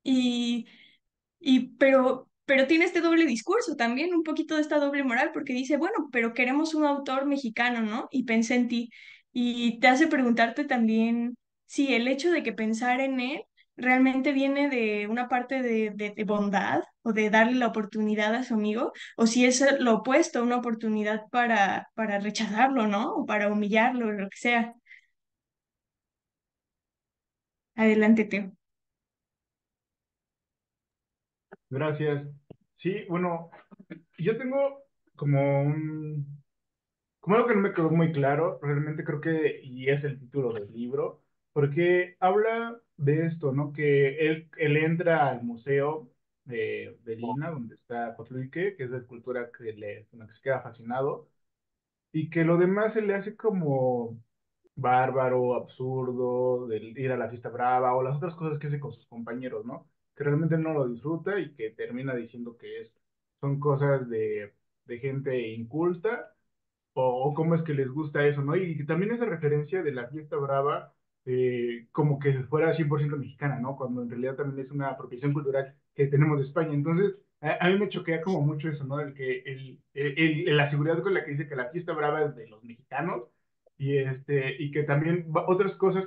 y, pero tiene este doble discurso también, un poquito de esta doble moral, porque dice, bueno, pero queremos un autor mexicano, ¿no? Y pensé en ti. Y te hace preguntarte también si el hecho de que pensar en él realmente viene de una parte de bondad o de darle la oportunidad a su amigo, o si es lo opuesto, una oportunidad para rechazarlo, ¿no? O para humillarlo, lo que sea. Adelante, Teo. Gracias. Sí, bueno, yo tengo como como algo que no me quedó muy claro, realmente creo que, y es el título del libro, porque habla de esto, ¿no? Que él entra al museo de Lina, donde está Coatlicue, que es la escultura con la que se queda fascinado, y que lo demás se le hace como bárbaro, absurdo, del ir a la fiesta brava o las otras cosas que hace con sus compañeros, ¿no? Que realmente no lo disfruta y que termina diciendo que son cosas de gente inculta o cómo es que les gusta eso, ¿no? Y también esa referencia de la fiesta brava, como que fuera 100% mexicana, ¿no? Cuando en realidad también es una apropiación cultural que tenemos de España. Entonces, a mí me choquea como mucho eso, ¿no? La seguridad con la que dice que la fiesta brava es de los mexicanos y que también otras cosas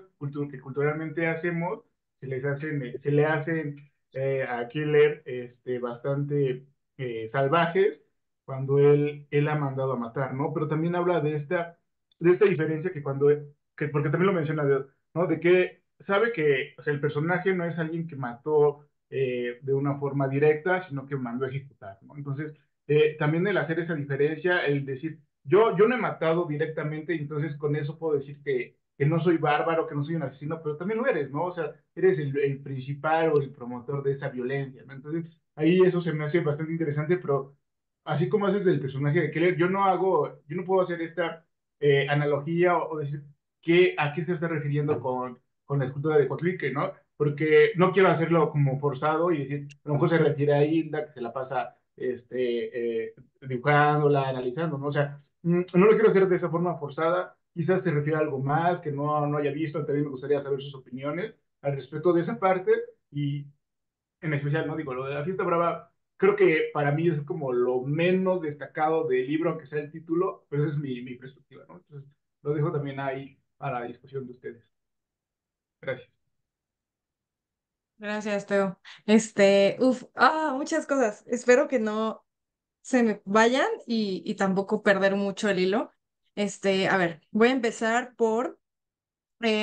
que culturalmente hacemos se le hacen a Killer bastante salvajes cuando él ha mandado a matar, ¿no? Pero también habla de esta diferencia porque también lo menciona, ¿no? De que sabe que, o sea, el personaje no es alguien que mató de una forma directa, sino que mandó a ejecutar, ¿no? Entonces, también el hacer esa diferencia, el decir, yo no he matado directamente, entonces con eso puedo decir que no soy bárbaro, que no soy un asesino, pero también lo eres, ¿no? O sea, eres el principal o el promotor de esa violencia, ¿no? Entonces, ahí eso se me hace bastante interesante, pero así como haces del personaje de Keller, yo no puedo hacer esta analogía o decir a qué se está refiriendo con la escultura de Coatlicue, ¿no? Porque no quiero hacerlo como forzado y decir, a lo mejor se refiere a Hilda, que se la pasa dibujándola, analizando, ¿no? O sea, no lo quiero hacer de esa forma forzada, quizás se refiere a algo más que no haya visto, también me gustaría saber sus opiniones, al respecto de esa parte y en especial, ¿no? Digo, lo de la fiesta brava, creo que para mí es como lo menos destacado del libro, aunque sea el título, pero esa es mi perspectiva, ¿no? Entonces, lo dejo también ahí para la discusión de ustedes. Gracias. Gracias, Teo. Muchas cosas. Espero que no se me vayan y tampoco perder mucho el hilo. A ver, voy a empezar por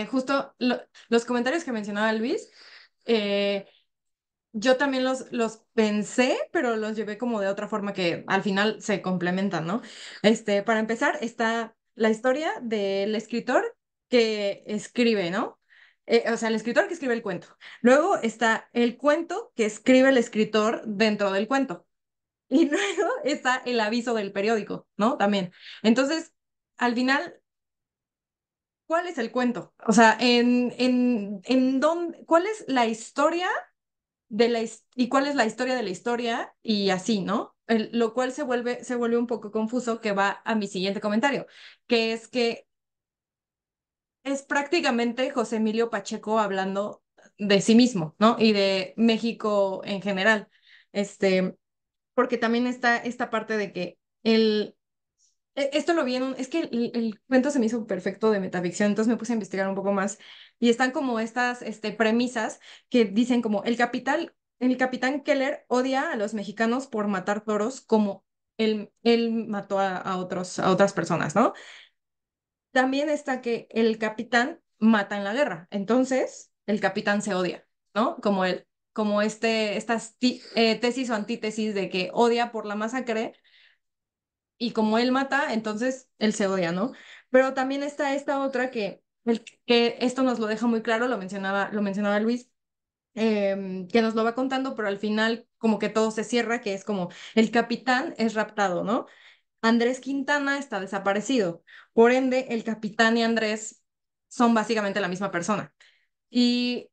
justo los comentarios que mencionaba Luis. eh, yo también los pensé, pero los llevé como de otra forma que al final se complementan, ¿no? Para empezar, está la historia del escritor que escribe, ¿no? O sea, el escritor que escribe el cuento. Luego está el cuento que escribe el escritor dentro del cuento. Y luego está el aviso del periódico, ¿no? También. Entonces, al final, ¿cuál es el cuento? O sea, en dónde, ¿cuál es la historia y cuál es la historia de la historia? Y así, ¿no? Lo cual se vuelve un poco confuso, que va a mi siguiente comentario, que es que es prácticamente José Emilio Pacheco hablando de sí mismo, ¿no? Y de México en general. Porque también está esta parte de que esto lo vi es que el cuento se me hizo perfecto de metaficción, entonces me puse a investigar un poco más y están como estas premisas que dicen como el capitán Keller odia a los mexicanos por matar toros como él mató a otras personas, ¿no? También está que el capitán mata en la guerra, entonces el capitán se odia, ¿no? Como tesis o antítesis de que odia por la masacre y como él mata, entonces él se odia, ¿no? Pero también está esta otra que esto nos lo deja muy claro, lo mencionaba Luis, que nos lo va contando, pero al final como que todo se cierra, que es como el capitán es raptado, ¿no? Andrés Quintana está desaparecido. Por ende, el capitán y Andrés son básicamente la misma persona. ¿Y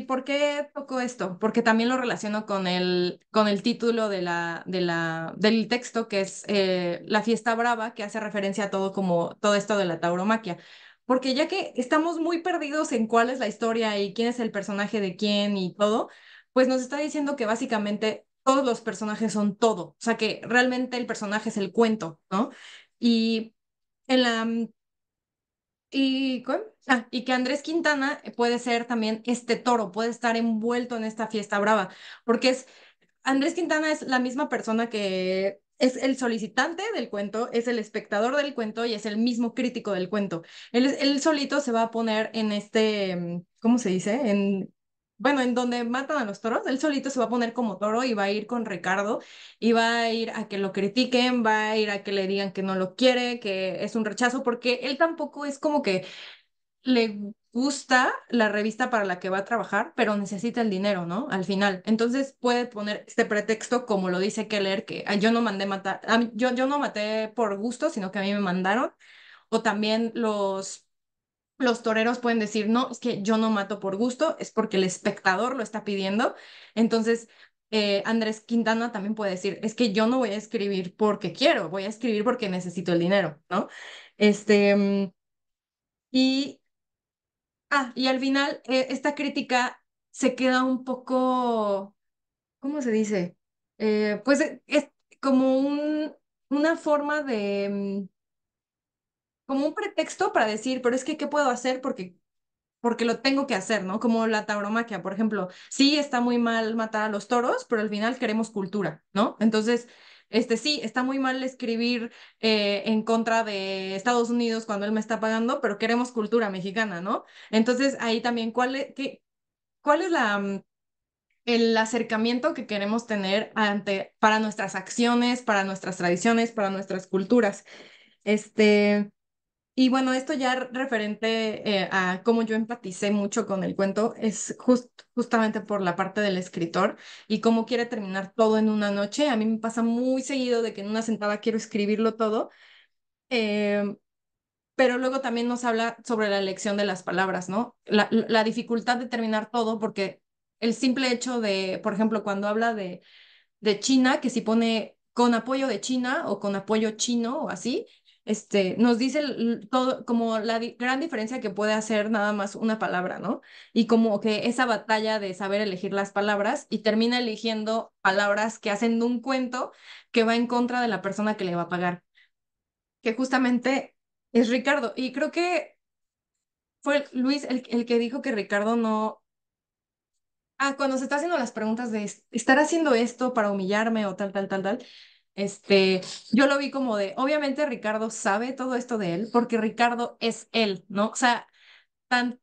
por qué toco esto? Porque también lo relaciono con el título del texto, que es La Fiesta Brava, que hace referencia a todo esto de la tauromaquia. Porque ya que estamos muy perdidos en cuál es la historia y quién es el personaje de quién y todo, pues nos está diciendo que básicamente todos los personajes son todo. O sea, que realmente el personaje es el cuento, ¿no? Y en la y que Andrés Quintana puede ser también este toro, puede estar envuelto en esta fiesta brava, porque Andrés Quintana es la misma persona que es el solicitante del cuento, es el espectador del cuento y es el mismo crítico del cuento. Él solito se va a poner en ¿cómo se dice? Bueno, en donde matan a los toros, él solito se va a poner como toro y va a ir con Ricardo y va a ir a que lo critiquen, va a ir a que le digan que no lo quiere, que es un rechazo, porque él tampoco es como que le gusta la revista para la que va a trabajar, pero necesita el dinero, ¿no? Al final. Entonces puede poner este pretexto, como lo dice Keller, que "Ay, yo no mandé matar, yo no maté por gusto, sino que a mí me mandaron". O también los toreros pueden decir, no, es que yo no mato por gusto, es porque el espectador lo está pidiendo. Entonces, Andrés Quintana también puede decir, es que yo no voy a escribir porque quiero, voy a escribir porque necesito el dinero, ¿no? Este, mm, y y al final, esta crítica se queda un poco, ¿cómo se dice? Pues es como una forma como un pretexto para decir, pero es que, ¿qué puedo hacer? Porque lo tengo que hacer, ¿no? Como la tauromaquia, por ejemplo. Sí, está muy mal matar a los toros, pero al final queremos cultura, ¿no? Entonces, sí, está muy mal escribir en contra de Estados Unidos cuando él me está pagando, pero queremos cultura mexicana, ¿no? Entonces, ahí también, ¿cuál es el acercamiento que queremos tener para nuestras acciones, para nuestras tradiciones, para nuestras culturas? Este, y bueno, esto ya referente a cómo yo empaticé mucho con el cuento, es justamente por la parte del escritor y cómo quiere terminar todo en una noche. A mí me pasa muy seguido de que en una sentada quiero escribirlo todo, eh, pero luego también nos habla sobre la elección de las palabras, ¿no? La dificultad de terminar todo, porque el simple hecho de, por ejemplo, cuando habla de China, que si pone con apoyo de China o con apoyo chino o así, nos dice todo, como la gran diferencia que puede hacer nada más una palabra, ¿no? Y como que esa batalla de saber elegir las palabras y termina eligiendo palabras que hacen de un cuento que va en contra de la persona que le va a pagar, que justamente es Ricardo. Y creo que fue Luis el que dijo que Ricardo no... Ah, cuando se está haciendo las preguntas de estar haciendo esto para humillarme o tal, tal, tal, tal, este, yo lo vi como de, obviamente Ricardo sabe todo esto de él, porque Ricardo es él, ¿no? O sea,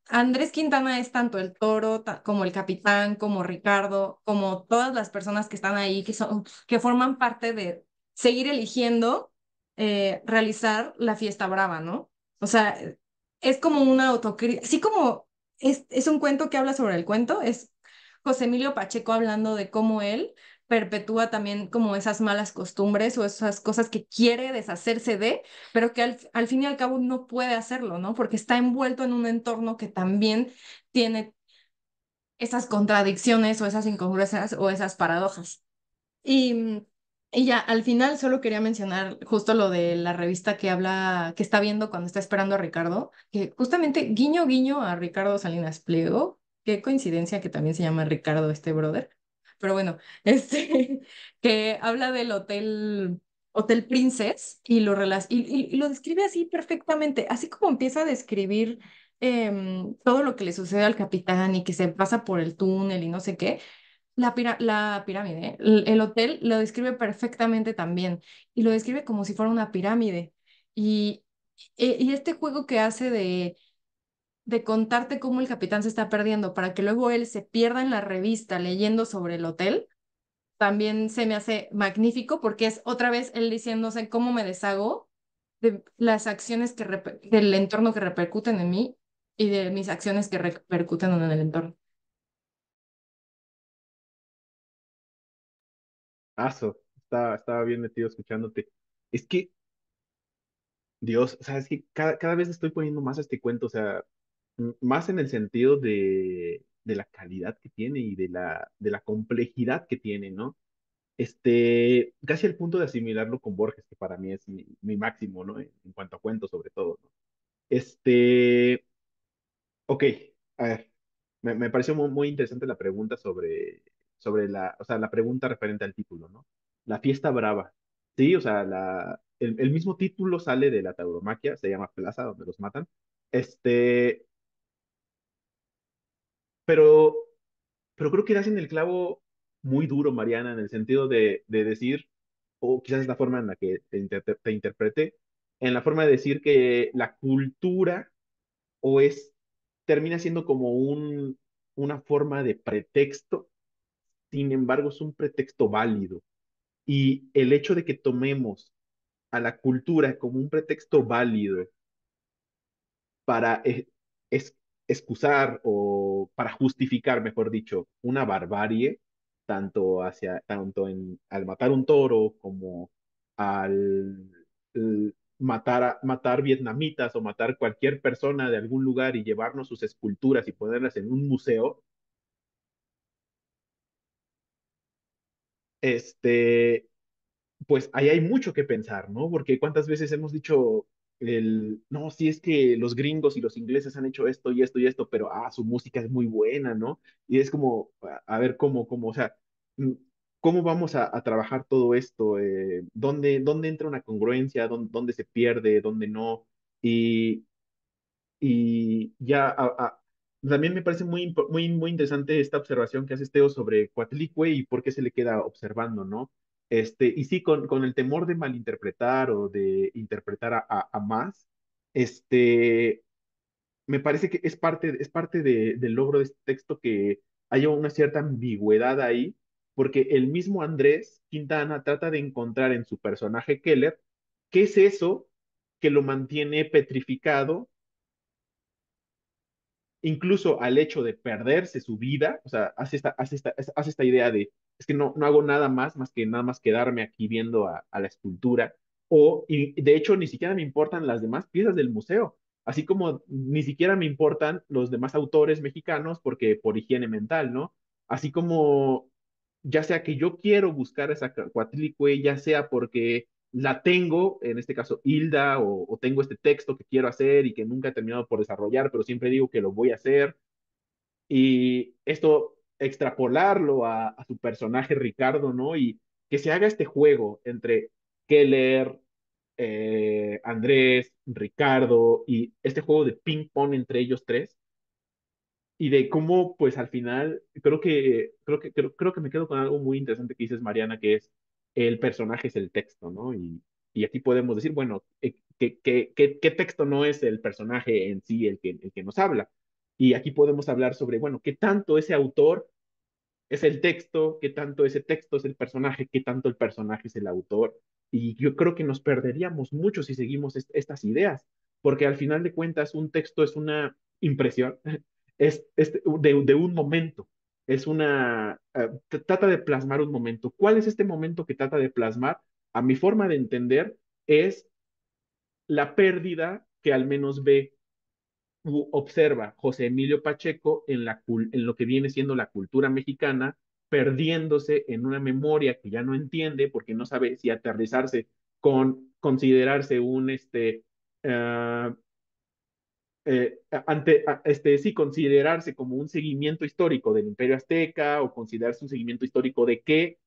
Andrés Quintana es tanto el toro como el capitán, como Ricardo, como todas las personas que están ahí, que forman parte de seguir eligiendo realizar la fiesta brava, ¿no? O sea, es como una autocrítica, así como es un cuento que habla sobre el cuento, es José Emilio Pacheco hablando de cómo él perpetúa también como esas malas costumbres o esas cosas que quiere deshacerse de, pero que al fin y al cabo no puede hacerlo, ¿no? Porque está envuelto en un entorno que también tiene esas contradicciones o esas incongruencias o esas paradojas. Y, y ya, al final solo quería mencionar justo lo de la revista que habla, que está viendo cuando está esperando a Ricardo, que justamente guiño guiño a Ricardo Salinas Pliego, qué coincidencia que también se llama Ricardo este brother, pero bueno, que habla del Hotel Princess y y lo describe así perfectamente, así como empieza a describir todo lo que le sucede al capitán y que se pasa por el túnel y no sé qué. La pirámide, el hotel lo describe perfectamente también y lo describe como si fuera una pirámide. Y, y este juego que hace de contarte cómo el capitán se está perdiendo para que luego él se pierda en la revista leyendo sobre el hotel, también se me hace magnífico porque es otra vez él diciéndose cómo me deshago de las acciones del entorno que repercuten en mí y de mis acciones que repercuten en el entorno. Estaba bien metido escuchándote. Es que, Dios, o sea, es que cada vez estoy poniendo más a este cuento, o sea, más en el sentido de la calidad que tiene y de la complejidad que tiene, ¿no? Casi al punto de asimilarlo con Borges, que para mí es mi máximo, ¿no? En cuanto a cuentos, sobre todo, ¿no? Este, ok, a ver, me pareció muy interesante la pregunta sobre o sea, la pregunta referente al título, ¿no? La fiesta brava. Sí, o sea, el mismo título sale de la tauromaquia, se llama Plaza, donde los matan. Este, pero, pero creo que das en el clavo muy duro, Mariana, en el sentido de decir, o quizás es la forma en la que te interprete, en la forma de decir que la cultura o termina siendo como una forma de pretexto, sin embargo es un pretexto válido. Y el hecho de que tomemos a la cultura como un pretexto válido para es- excusar o para justificar, mejor dicho, una barbarie, al matar un toro como al matar vietnamitas o matar cualquier persona de algún lugar y llevarnos sus esculturas y ponerlas en un museo, este, pues ahí hay mucho que pensar, ¿no? Porque cuántas veces hemos dicho no, si es que los gringos y los ingleses han hecho esto y esto y esto, pero su música es muy buena, ¿no? Y es como, a ver o sea, mm, ¿cómo vamos a trabajar todo esto? ¿Dónde entra una congruencia? ¿Dónde se pierde? ¿Dónde no? Y, y ya también me parece muy interesante esta observación que hace Teo sobre Coatlicue y por qué se le queda observando, ¿no? Y sí, con el temor de malinterpretar o de interpretar a más, este, me parece que es parte del logro de este texto que haya una cierta ambigüedad ahí, porque el mismo Andrés Quintana trata de encontrar en su personaje Keller qué es eso que lo mantiene petrificado incluso al hecho de perderse su vida, o sea, hace esta idea de, es que no hago nada más que nada más quedarme aquí viendo a la escultura, y de hecho ni siquiera me importan las demás piezas del museo, así como ni siquiera me importan los demás autores mexicanos porque por higiene mental, ¿no? Así como ya sea que yo quiero buscar esa Coatlicue, ya sea porque la tengo, en este caso Hilda, o tengo este texto que quiero hacer y que nunca he terminado por desarrollar, pero siempre digo que lo voy a hacer. Y esto extrapolarlo a su personaje Ricardo, ¿no? Y que se haga este juego entre Keller, Andrés, Ricardo, y este juego de ping-pong entre ellos tres, y de cómo, pues al final, creo que me quedo con algo muy interesante que dices, Mariana, que es el personaje es el texto, ¿no? Y aquí podemos decir, bueno, ¿qué texto no es el personaje en sí el que nos habla? Y aquí podemos hablar sobre, bueno, qué tanto ese autor es el texto, qué tanto ese texto es el personaje, qué tanto el personaje es el autor. Y yo creo que nos perderíamos mucho si seguimos estas ideas, porque al final de cuentas un texto es una impresión, es de un momento, es una, trata de plasmar un momento. ¿Cuál es este momento que trata de plasmar? A mi forma de entender, es la pérdida que al menos ve observa José Emilio Pacheco en lo que viene siendo la cultura mexicana, perdiéndose en una memoria que ya no entiende porque no sabe si aterrizarse con considerarse un uh, sí, considerarse como un seguimiento histórico del Imperio Azteca o considerarse un seguimiento histórico de qué,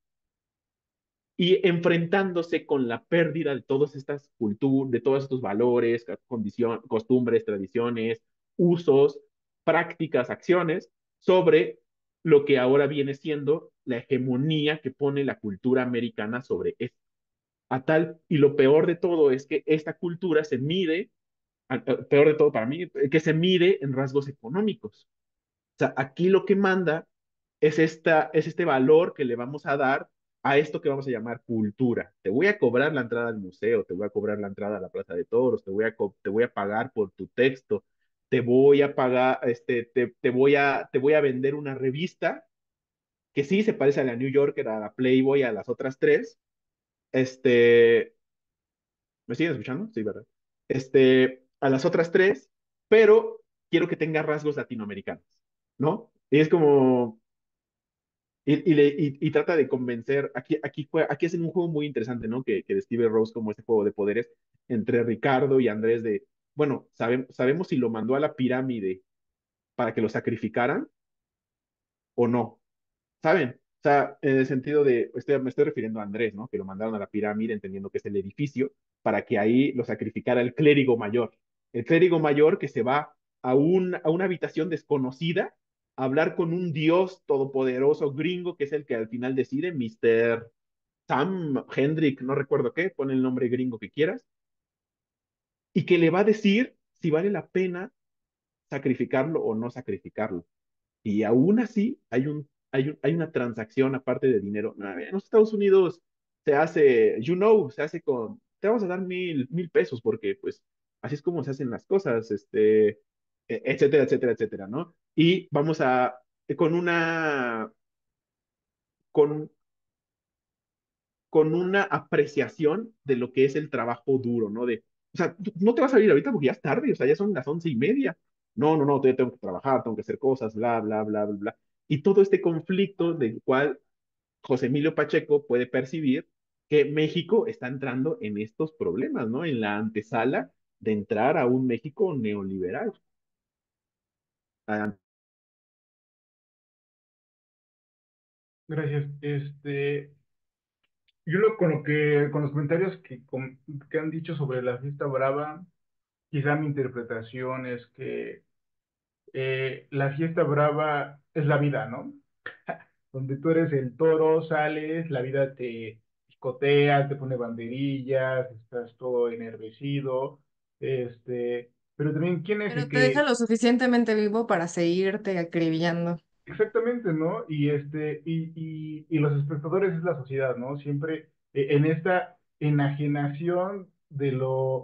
y enfrentándose con la pérdida de todas estas culturas, de todos estos valores, costumbres, tradiciones, usos, prácticas, acciones, sobre lo que ahora viene siendo la hegemonía que pone la cultura americana sobre esto. Y lo peor de todo es que esta cultura se mide, peor de todo para mí, que se mide en rasgos económicos. O sea, aquí lo que manda es este valor que le vamos a dar a esto que vamos a llamar cultura. Te voy a cobrar la entrada al museo, te voy a cobrar la entrada a la Plaza de Toros, te voy a pagar por tu texto, te voy a pagar, te voy a vender una revista que sí se parece a la New Yorker, a la Playboy, a las otras tres. Este, ¿Me siguen escuchando? Sí, ¿verdad? A las otras tres, pero quiero que tenga rasgos latinoamericanos, ¿no? Y es como, y trata de convencer, aquí hacen un juego muy interesante, ¿no? Que describe Rose como este juego de poderes entre Ricardo y Andrés de, bueno, sabemos si lo mandó a la pirámide para que lo sacrificaran o no, ¿saben? O sea, en el sentido de, me estoy refiriendo a Andrés, ¿no? Que lo mandaron a la pirámide entendiendo que es el edificio para que ahí lo sacrificara el clérigo mayor. El clérigo mayor que se va a una habitación desconocida a hablar con un dios todopoderoso gringo que es el que al final decide, Mr. Sam Hendrick, no recuerdo qué, pon el nombre gringo que quieras, y que le va a decir si vale la pena sacrificarlo o no sacrificarlo. Y aún así hay una transacción aparte de dinero. En los Estados Unidos se hace, se hace te vamos a dar 1,000 pesos porque pues así es como se hacen las cosas, etcétera, etcétera, etcétera, ¿no? Y vamos a, con una, con, con una apreciación de lo que es el trabajo duro, ¿no? O sea, no te vas a ir ahorita porque ya es tarde, o sea, ya son las 11:30. No, no, no, todavía tengo que trabajar, tengo que hacer cosas, bla, bla, bla, bla, bla. Y todo este conflicto del cual José Emilio Pacheco puede percibir que México está entrando en estos problemas, ¿no? En la antesala de entrar a un México neoliberal. Ah, Gracias. Yo con con los comentarios que han dicho sobre la fiesta brava, quizá mi interpretación es que la fiesta brava es la vida, ¿no? Donde tú eres el toro, sales, la vida te picotea, te pone banderillas, estás todo enervecido, pero también quién es el Pero te deja que lo suficientemente vivo para seguirte acribillando. exactamente, ¿no? Y los espectadores es la sociedad, ¿no? Siempre en esta enajenación de lo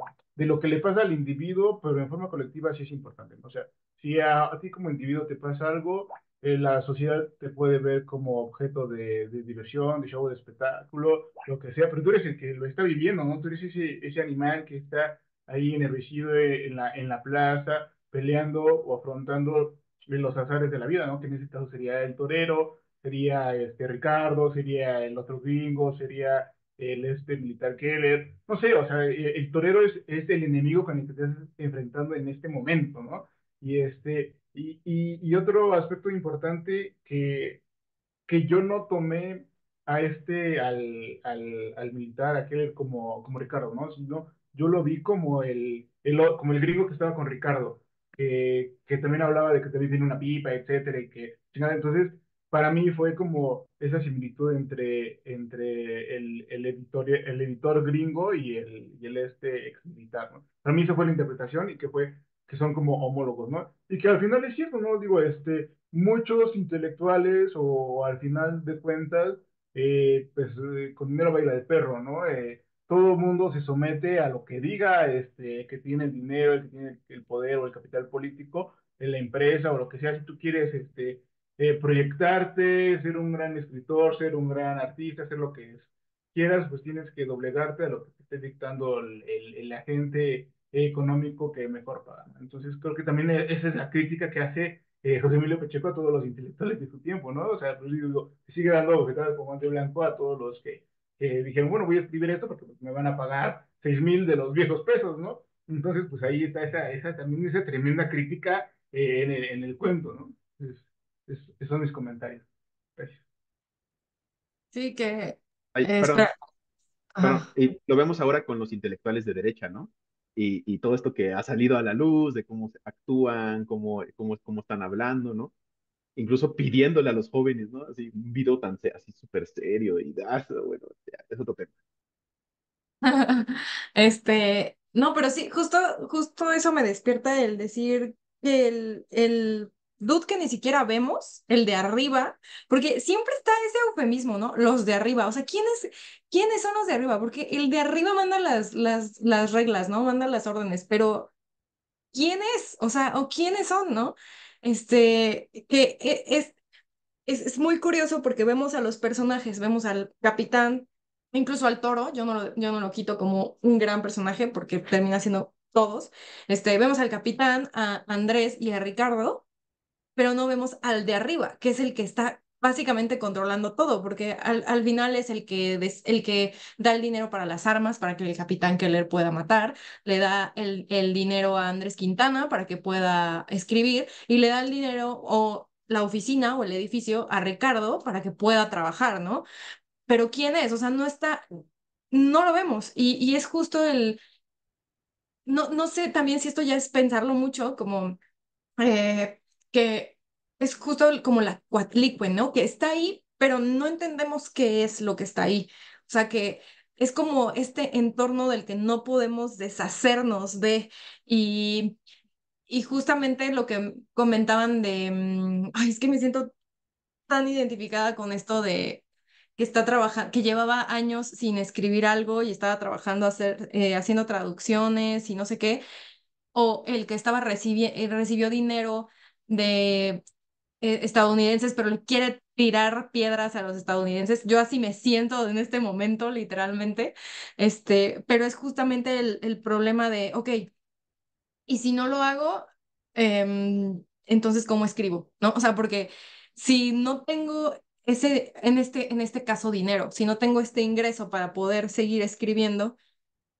que le pasa al individuo, pero en forma colectiva sí es importante, ¿no? O sea, si a ti como individuo te pasa algo, la sociedad te puede ver como objeto de diversión, de show, de espectáculo, lo que sea, pero tú eres el que lo está viviendo, ¿no? Tú eres ese animal que está ahí enervecido en la plaza, peleando o afrontando los azares de la vida, ¿no? Que en ese caso sería el torero, sería Ricardo, sería el otro gringo, sería el este militar Keller, no sé, o sea, el torero es el enemigo con el que te estás enfrentando en este momento, ¿no? Y otro aspecto importante que yo no tomé a al militar, aquel como Ricardo, ¿no? Sino yo lo vi como como el gringo que estaba con Ricardo, que también hablaba de que también tiene una pipa, etcétera, y que, chingada, entonces, para mí fue como esa similitud entre el editor gringo y el ex militar, ¿no? Para mí esa fue la interpretación y que son como homólogos, ¿no? Y que al final es cierto, ¿no? Digo, muchos intelectuales o al final de cuentas, con dinero baila el perro, ¿no? Todo el mundo se somete a lo que diga, que tiene el dinero, el que tiene el poder o el capital político, en la empresa o lo que sea. Si tú quieres, proyectarte, ser un gran escritor, ser un gran artista, ser lo que quieras, pues tienes que doblegarte a lo que te esté dictando el agente económico que mejor paga, ¿no? Entonces creo que también esa es la crítica que hace José Emilio Pacheco a todos los intelectuales de su tiempo, ¿no? O sea, pues digo, sigue dando bofetadas como ante blanco a todos los que dijeron, bueno, voy a escribir esto porque pues, me van a pagar 6,000 de los viejos pesos, ¿no? Entonces, pues ahí está también esa tremenda crítica en el cuento, ¿no? Esos son mis comentarios. Gracias. Sí, que... Ay, perdón, espera. perdón. Ajá. Y lo vemos ahora con los intelectuales de derecha, ¿no? Y todo esto que ha salido a la luz de cómo actúan, cómo están hablando, ¿no? Incluso pidiéndole a los jóvenes, ¿no? Así, un video tan así súper serio y bueno, ya, es otro tema. No, pero sí, justo eso me despierta el decir que el dude que ni siquiera vemos, el de arriba, porque siempre está ese eufemismo, ¿no? Los de arriba, o sea, ¿quiénes son los de arriba? Porque el de arriba manda las reglas, ¿no? Manda las órdenes, pero ¿quién es? O sea, o quiénes son, ¿no? Es muy curioso porque vemos a los personajes, vemos al capitán, incluso al toro, yo no lo quito como un gran personaje porque termina siendo todos. Vemos al capitán, a Andrés y a Ricardo, pero no vemos al de arriba, que es el que está básicamente controlando todo, porque al final es el que da el dinero para las armas, para que el capitán Keller pueda matar, le da el dinero a Andrés Quintana para que pueda escribir, y le da el dinero o la oficina o el edificio a Ricardo para que pueda trabajar, ¿no? Pero ¿quién es? O sea, no está, no lo vemos, y es justo no sé también si esto ya es pensarlo mucho, como que es justo como la cuatlicue, ¿no? Que está ahí, pero no entendemos qué es lo que está ahí. O sea, que es como este entorno del que no podemos deshacernos de. Y, y justamente lo que comentaban ay, es que me siento tan identificada con esto de que está trabajando, que llevaba años sin escribir algo y estaba trabajando haciendo traducciones y no sé qué, o el que recibió dinero de estadounidenses, pero le quiere tirar piedras a los estadounidenses. Yo así me siento en este momento, literalmente. Pero es justamente el problema de, ok, y si no lo hago, entonces, ¿cómo escribo? ¿No? O sea, porque si no tengo en este caso, dinero, si no tengo este ingreso para poder seguir escribiendo,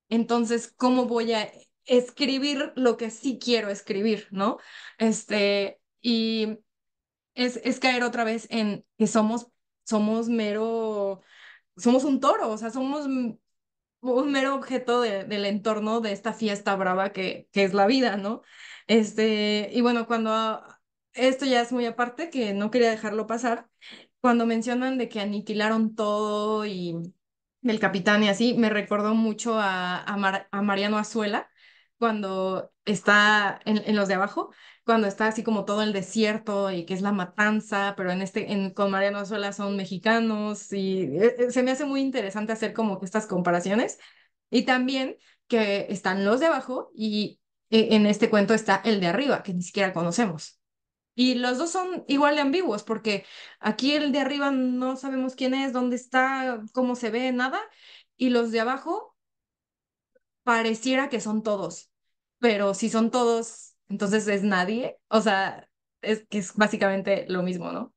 entonces, ¿cómo voy a escribir lo que sí quiero escribir, ¿no? Y es caer otra vez en que somos un toro, o sea, somos un mero objeto del entorno de esta fiesta brava que es la vida, ¿no? Y bueno, esto ya es muy aparte, que no quería dejarlo pasar, cuando mencionan de que aniquilaron todo y del capitán y así, me recordó mucho a Mariano Azuela, cuando está en los de abajo, cuando está así como todo el desierto y que es la matanza, pero con Mariano Azuela son mexicanos y se me hace muy interesante hacer como que estas comparaciones. Y también que están los de abajo y en este cuento está el de arriba, que ni siquiera conocemos. Y los dos son igual de ambiguos, porque aquí el de arriba no sabemos quién es, dónde está, cómo se ve, nada, y los de abajo pareciera que son todos, pero si son todos, entonces es nadie, o sea, es que es básicamente lo mismo, ¿no?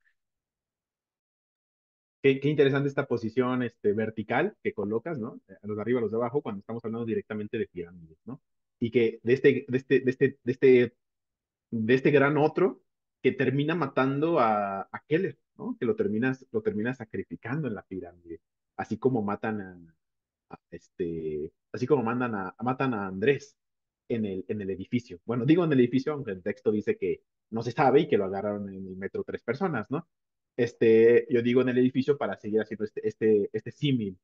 qué interesante esta posición vertical que colocas, ¿no? A los de arriba, a los de abajo, cuando estamos hablando directamente de pirámides, ¿no? Y que de este gran otro que termina matando a Keller, ¿no? Que lo termina sacrificando en la pirámide, así como matan así como matan a Andrés en el edificio. Bueno, digo en el edificio, aunque el texto dice que no se sabe y que lo agarraron en el metro 3 personas, ¿no? Yo digo en el edificio para seguir haciendo este símil.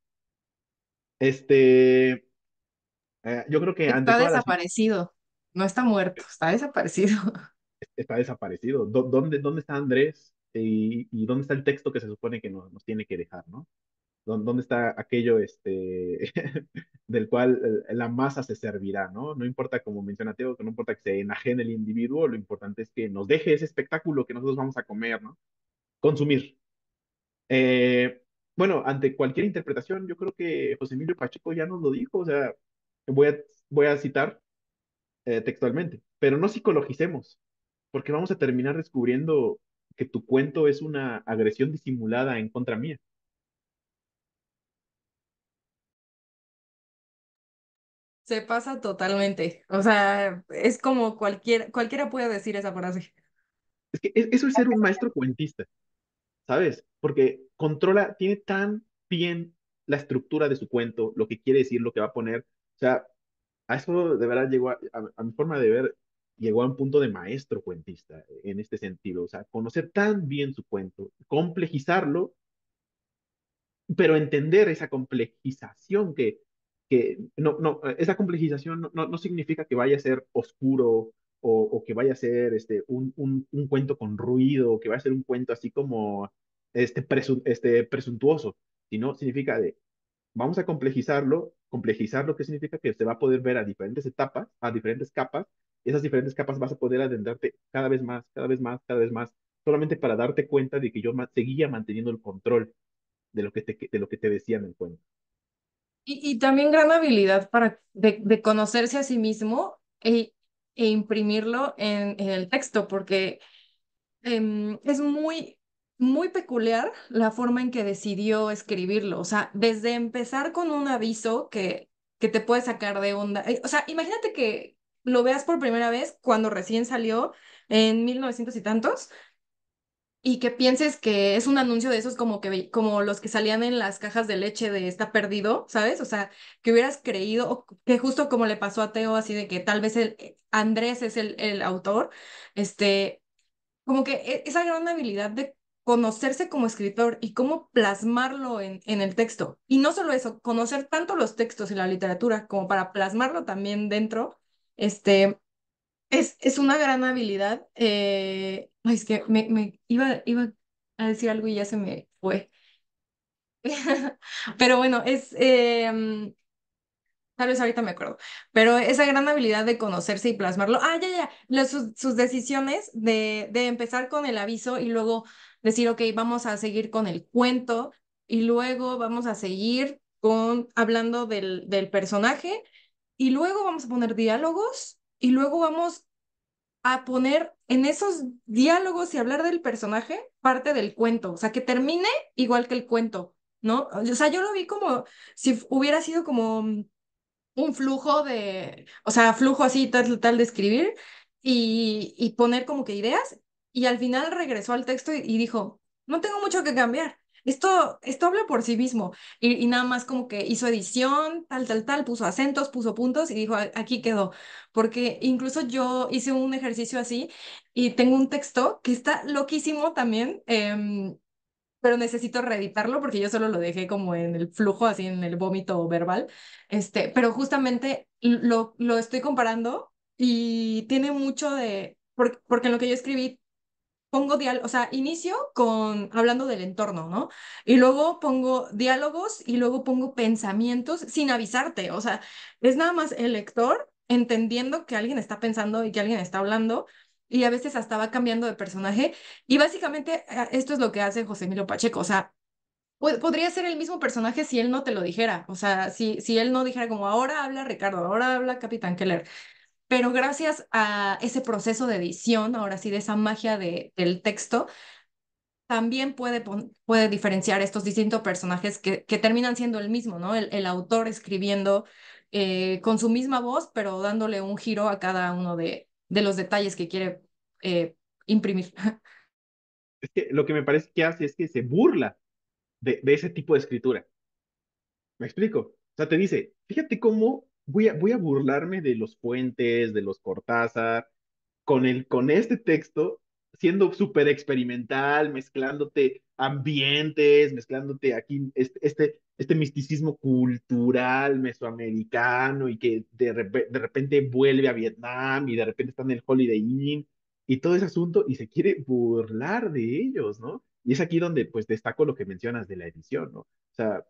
Este, yo creo que ante Está todas las desaparecido. No está muerto, está desaparecido. está desaparecido. ¿Dónde está Andrés? Y dónde está el texto que se supone que nos tiene que dejar, ¿no? ¿Dónde está aquello del cual la masa se servirá, ¿no? No importa, como menciona Teo, que no importa que se enajene el individuo, lo importante es que nos deje ese espectáculo que nosotros vamos a comer, ¿no? Consumir. Eh, bueno, ante cualquier interpretación, yo creo que José Emilio Pacheco ya nos lo dijo, o sea, voy a, voy a citar textualmente, pero no psicologicemos, porque vamos a terminar descubriendo que tu cuento es una agresión disimulada en contra mía. Se pasa totalmente. O sea, es como cualquiera puede decir esa frase. Es que eso es ser un maestro cuentista, ¿sabes? Porque tiene tan bien la estructura de su cuento, lo que quiere decir, lo que va a poner. O sea, a eso de verdad llegó a mi forma de ver, llegó a un punto de maestro cuentista en este sentido. O sea, conocer tan bien su cuento, complejizarlo, pero entender esa complejización esa complejización no significa que vaya a ser oscuro o que vaya a ser un cuento con ruido, o que vaya a ser un cuento así como presuntuoso, sino significa vamos a complejizarlo, ¿qué significa? Que se va a poder ver a diferentes etapas, a diferentes capas, y esas diferentes capas vas a poder adentrarte cada vez más, cada vez más, cada vez más, solamente para darte cuenta de que yo seguía manteniendo el control de lo que te decía en el cuento. Y también gran habilidad de conocerse a sí mismo e imprimirlo en el texto, porque es muy peculiar la forma en que decidió escribirlo. O sea, desde empezar con un aviso que te puede sacar de onda. O sea, imagínate que lo veas por primera vez cuando recién salió en 1900 y tantos y que pienses que es un anuncio de esos como los que salían en las cajas de leche de está perdido, ¿sabes? O sea, que hubieras creído, o que justo como le pasó a Teo, así de que tal vez Andrés es el autor, como que esa gran habilidad de conocerse como escritor y cómo plasmarlo en el texto. Y no solo eso, conocer tanto los textos y la literatura como para plasmarlo también dentro, este, es una gran habilidad. Ay, es que me iba a decir algo y ya se me fue. Pero bueno, tal vez ahorita me acuerdo, pero esa gran habilidad de conocerse y plasmarlo. Ah, ya. Sus decisiones de empezar con el aviso y luego decir, ok, vamos a seguir con el cuento y luego vamos a seguir hablando del personaje y luego vamos a poner diálogos y luego vamos a poner en esos diálogos y hablar del personaje parte del cuento, o sea, que termine igual que el cuento, ¿no? O sea, yo lo vi como si hubiera sido como un flujo o sea, flujo así tal de escribir y poner como que ideas y al final regresó al texto y dijo, no tengo mucho que cambiar. Esto habla por sí mismo y nada más como que hizo edición, tal, puso acentos, puso puntos y dijo, Aquí quedó." Porque incluso yo hice un ejercicio así y tengo un texto que está loquísimo también, pero necesito reeditarlo porque yo solo lo dejé como en el flujo, así en el vómito verbal. Pero justamente lo estoy comparando y tiene mucho porque en lo que yo escribí pongo o sea, inicio hablando del entorno, ¿no? Y luego pongo diálogos y luego pongo pensamientos sin avisarte, o sea, es nada más el lector entendiendo que alguien está pensando y que alguien está hablando y a veces hasta va cambiando de personaje y básicamente esto es lo que hace José Emilio Pacheco, o sea, podría ser el mismo personaje si él no te lo dijera, o sea, si él no dijera como ahora habla Ricardo, ahora habla Capitán Keller, pero gracias a ese proceso de edición, ahora sí, de esa magia del texto, también puede diferenciar estos distintos personajes que terminan siendo el mismo, ¿no? El autor escribiendo con su misma voz, pero dándole un giro a cada uno de los detalles que quiere imprimir. Es que lo que me parece que hace es que se burla de ese tipo de escritura. ¿Me explico? O sea, te dice, fíjate cómo voy a burlarme de los Fuentes, de los Cortázar, con este texto, siendo súper experimental, mezclándote ambientes, mezclándote aquí este misticismo cultural mesoamericano y que de repente vuelve a Vietnam y de repente está en el Holiday Inn y todo ese asunto y se quiere burlar de ellos, ¿no? Y es aquí donde pues destaco lo que mencionas de la edición, ¿no? O sea,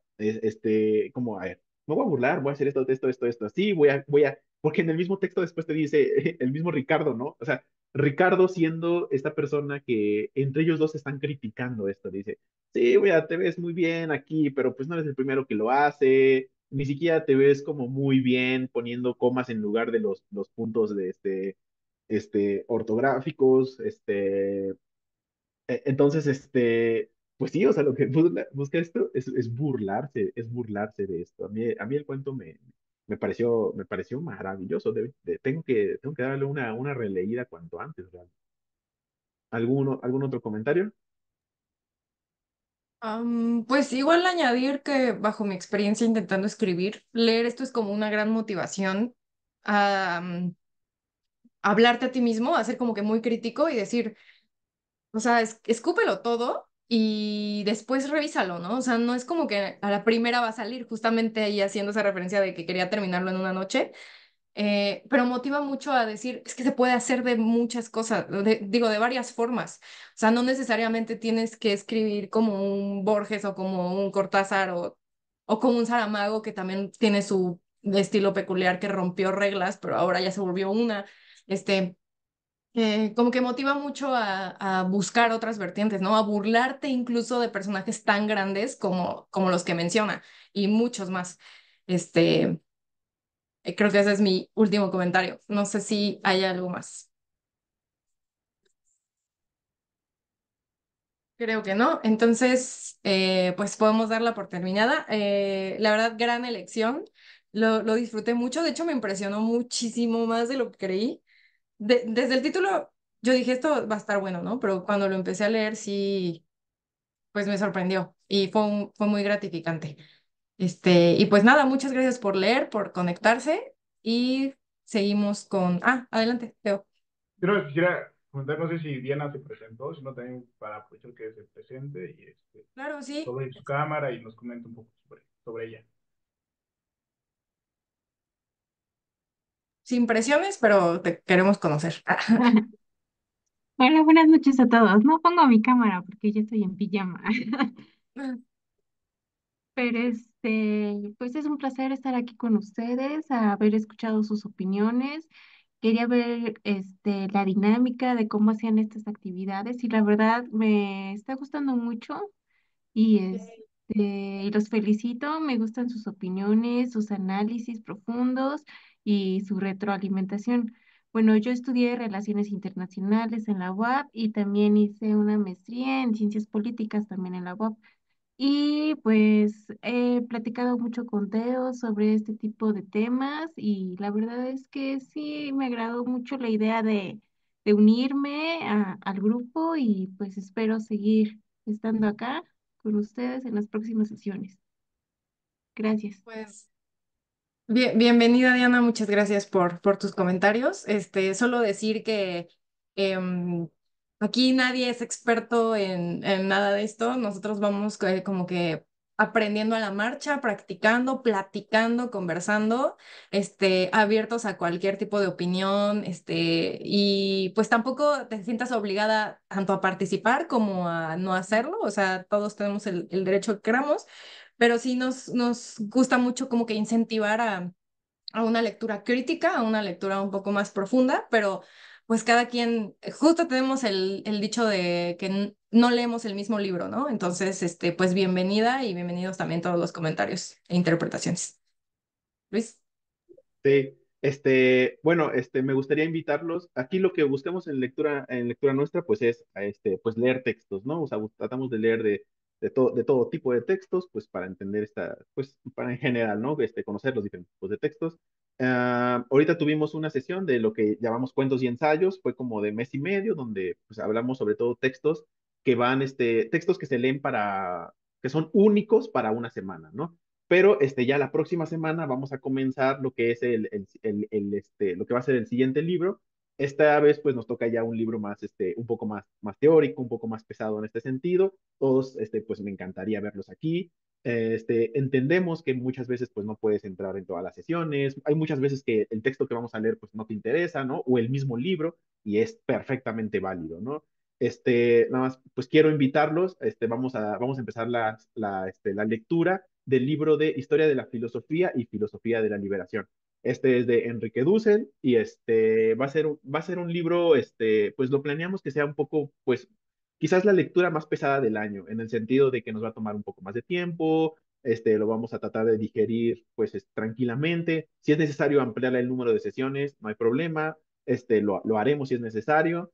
como, a ver, me voy a burlar, voy a hacer esto, así, porque en el mismo texto después te dice el mismo Ricardo, ¿no? O sea, Ricardo siendo esta persona que entre ellos dos están criticando esto, dice, sí, mira, te ves muy bien aquí, pero pues no eres el primero que lo hace, ni siquiera te ves como muy bien poniendo comas en lugar de los puntos de ortográficos, entonces, pues sí, o sea, lo que busca esto es burlarse de esto. A mí el cuento me pareció maravilloso. Tengo que darle una releída cuanto antes, ¿verdad? ¿Algún otro comentario? Pues igual añadir que bajo mi experiencia intentando escribir, leer esto es como una gran motivación a hablarte a ti mismo, a ser como que muy crítico y decir, o sea, escúpelo todo y después revísalo, ¿no? O sea, no es como que a la primera va a salir, justamente ahí haciendo esa referencia de que quería terminarlo en una noche, pero motiva mucho a decir, es que se puede hacer de muchas cosas, digo, de varias formas. O sea, no necesariamente tienes que escribir como un Borges o como un Cortázar o como un Saramago que también tiene su estilo peculiar que rompió reglas, pero ahora ya se volvió una. Este, como que motiva mucho a buscar otras vertientes, ¿no? A burlarte incluso de personajes tan grandes como los que menciona y muchos más. Este, creo que ese es mi último comentario. No sé si hay algo más. Creo que no. Entonces, pues podemos darla por terminada. La verdad, gran elección. Lo disfruté mucho. De hecho, me impresionó muchísimo más de lo que creí. Desde el título, yo dije, esto va a estar bueno, ¿no? Pero cuando lo empecé a leer, sí, pues me sorprendió y fue muy gratificante. Y pues nada, muchas gracias por leer, por conectarse y seguimos con... Ah, adelante, Teo. Pero quisiera comentar, no sé si Diana se presentó, sino también para aprovechar que se presente y Claro, sí, sobre su cámara y nos comente un poco sobre ella. sin presiones, pero te queremos conocer. Hola, buenas noches a todos. No pongo mi cámara porque ya estoy en pijama. Pero pues es un placer estar aquí con ustedes, haber escuchado sus opiniones. Quería ver la dinámica de cómo hacían estas actividades y la verdad me está gustando mucho. Y, y los felicito, me gustan sus opiniones, sus análisis profundos y su retroalimentación. Bueno, yo estudié Relaciones Internacionales en la UAP y también hice una maestría en Ciencias Políticas también en la UAP. Y pues he platicado mucho con Teo sobre este tipo de temas y la verdad es que sí me agradó mucho la idea de unirme al grupo y pues espero seguir estando acá con ustedes en las próximas sesiones. Gracias. Pues bienvenida, Diana, muchas gracias por tus comentarios. Solo decir que em, aquí nadie es experto en nada de esto. Nosotros vamos como que aprendiendo a la marcha, practicando, platicando, conversando, abiertos a cualquier tipo de opinión, y pues tampoco te sientas obligada tanto a participar como a no hacerlo. O sea, todos tenemos el derecho que queramos, pero sí nos gusta mucho como que incentivar a una lectura crítica, a una lectura un poco más profunda, pero pues cada quien, justo tenemos el dicho de que no leemos el mismo libro, ¿no? Entonces, pues bienvenida y bienvenidos también todos los comentarios e interpretaciones. Luis. Sí, Bueno, me gustaría invitarlos. Aquí lo que buscamos en lectura nuestra, pues es, pues leer textos, ¿no? O sea, tratamos de leer de todo tipo de textos, pues para entender pues para en general, ¿no? Conocer los diferentes tipos de textos. Ahorita tuvimos una sesión de lo que llamamos cuentos y ensayos, fue como de mes y medio, donde pues hablamos sobre todo textos textos que se leen que son únicos para una semana, ¿no? Pero ya la próxima semana vamos a comenzar lo que es lo que va a ser el siguiente libro. Esta vez pues nos toca ya un libro más, un poco más teórico, un poco más pesado en este sentido. Todos, pues me encantaría verlos aquí. Entendemos que muchas veces pues no puedes entrar en todas las sesiones. Hay muchas veces que el texto que vamos a leer pues no te interesa, ¿no? O el mismo libro y es perfectamente válido, ¿no? Nada más, pues quiero invitarlos, vamos a empezar la lectura del libro de Historia de la Filosofía y Filosofía de la Liberación. Este es de Enrique Dussel y va a ser un libro, pues lo planeamos que sea un poco, pues quizás la lectura más pesada del año, en el sentido de que nos va a tomar un poco más de tiempo, lo vamos a tratar de digerir pues tranquilamente. Si es necesario ampliar el número de sesiones, no hay problema, lo haremos si es necesario.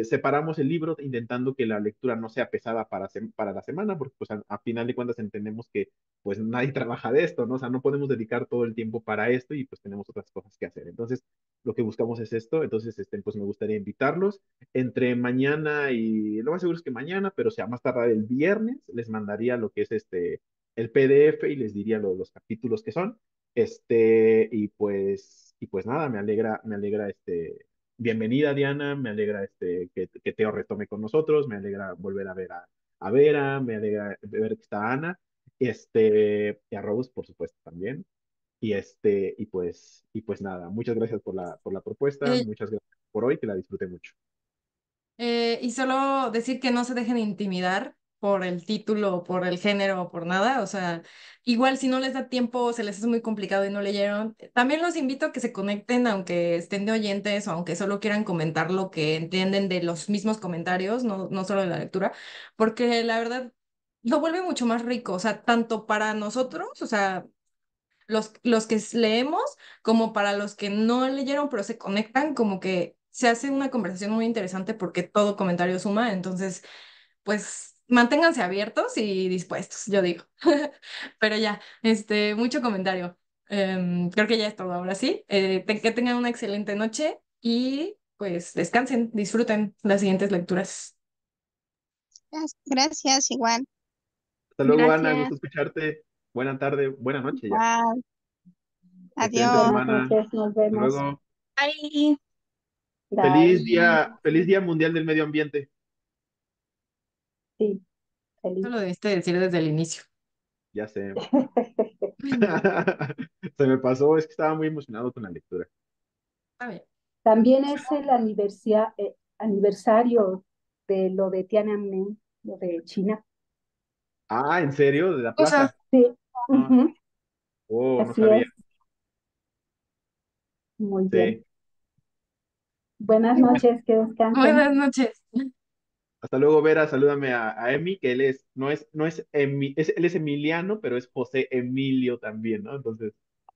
Separamos el libro intentando que la lectura no sea pesada para la semana, porque pues a final de cuentas entendemos que pues nadie trabaja de esto, ¿no? O sea, no podemos dedicar todo el tiempo para esto y pues tenemos otras cosas que hacer. Entonces, lo que buscamos es esto. Entonces, pues me gustaría invitarlos entre mañana y, lo más seguro es que mañana, pero sea más tardar el viernes, les mandaría lo que es el PDF y les diría los capítulos que son. Y pues nada, me alegra bienvenida Diana, me alegra que Teo retome con nosotros, me alegra volver a ver a Vera, me alegra ver que está Ana, y a Rose, por supuesto, también. Y pues nada, muchas gracias por la propuesta, Eh, muchas gracias por hoy, que la disfruté mucho. y solo decir que no se dejen intimidar por el título, o por el género, o por nada. O sea, igual si no les da tiempo, o se les es muy complicado y no leyeron, también los invito a que se conecten, aunque estén de oyentes o aunque solo quieran comentar lo que entienden de los mismos comentarios, no solo de la lectura, porque la verdad lo vuelve mucho más rico. O sea, tanto para nosotros, o sea, los que leemos, como para los que no leyeron pero se conectan, como que se hace una conversación muy interesante porque todo comentario suma. Entonces, pues manténganse abiertos y dispuestos, yo digo. Pero ya, mucho comentario. Creo que ya es todo ahora sí. Que tengan una excelente noche y pues descansen, disfruten las siguientes lecturas. Gracias, igual. Hasta luego, Ana, Gracias. gusto escucharte. Buena tarde, buena noche ya. Igual. Excelente Adiós. Buenas semana. noches, nos Hasta vemos. luego. Bye. Bye. Feliz Día Mundial del Medio Ambiente. Sí, Eso feliz. lo debiste decir desde el inicio. Ya sé. Se me pasó, es que estaba muy emocionado con la lectura. Está bien. También es el aniversario de lo de Tiananmen, lo de China. Ah, ¿en serio? ¿De la Cosa. plaza? Sí, Ah, ujú, oh, no así sabía. es. Muy bien. Sí. Buenas noches, que descansen. Buenas noches. Hasta luego, Vera. Salúdame a Emi, que él no es, él es Emiliano, pero es José Emilio también, ¿no? Entonces,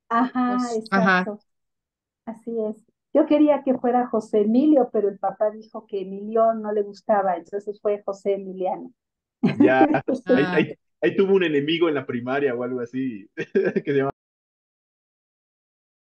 Ajá, Ajá. exacto, así es. Yo quería que fuera José Emilio, pero el papá dijo que Emilio no le gustaba, entonces fue José Emiliano. ya, Ah. ahí tuvo un enemigo en la primaria o algo así, que se llama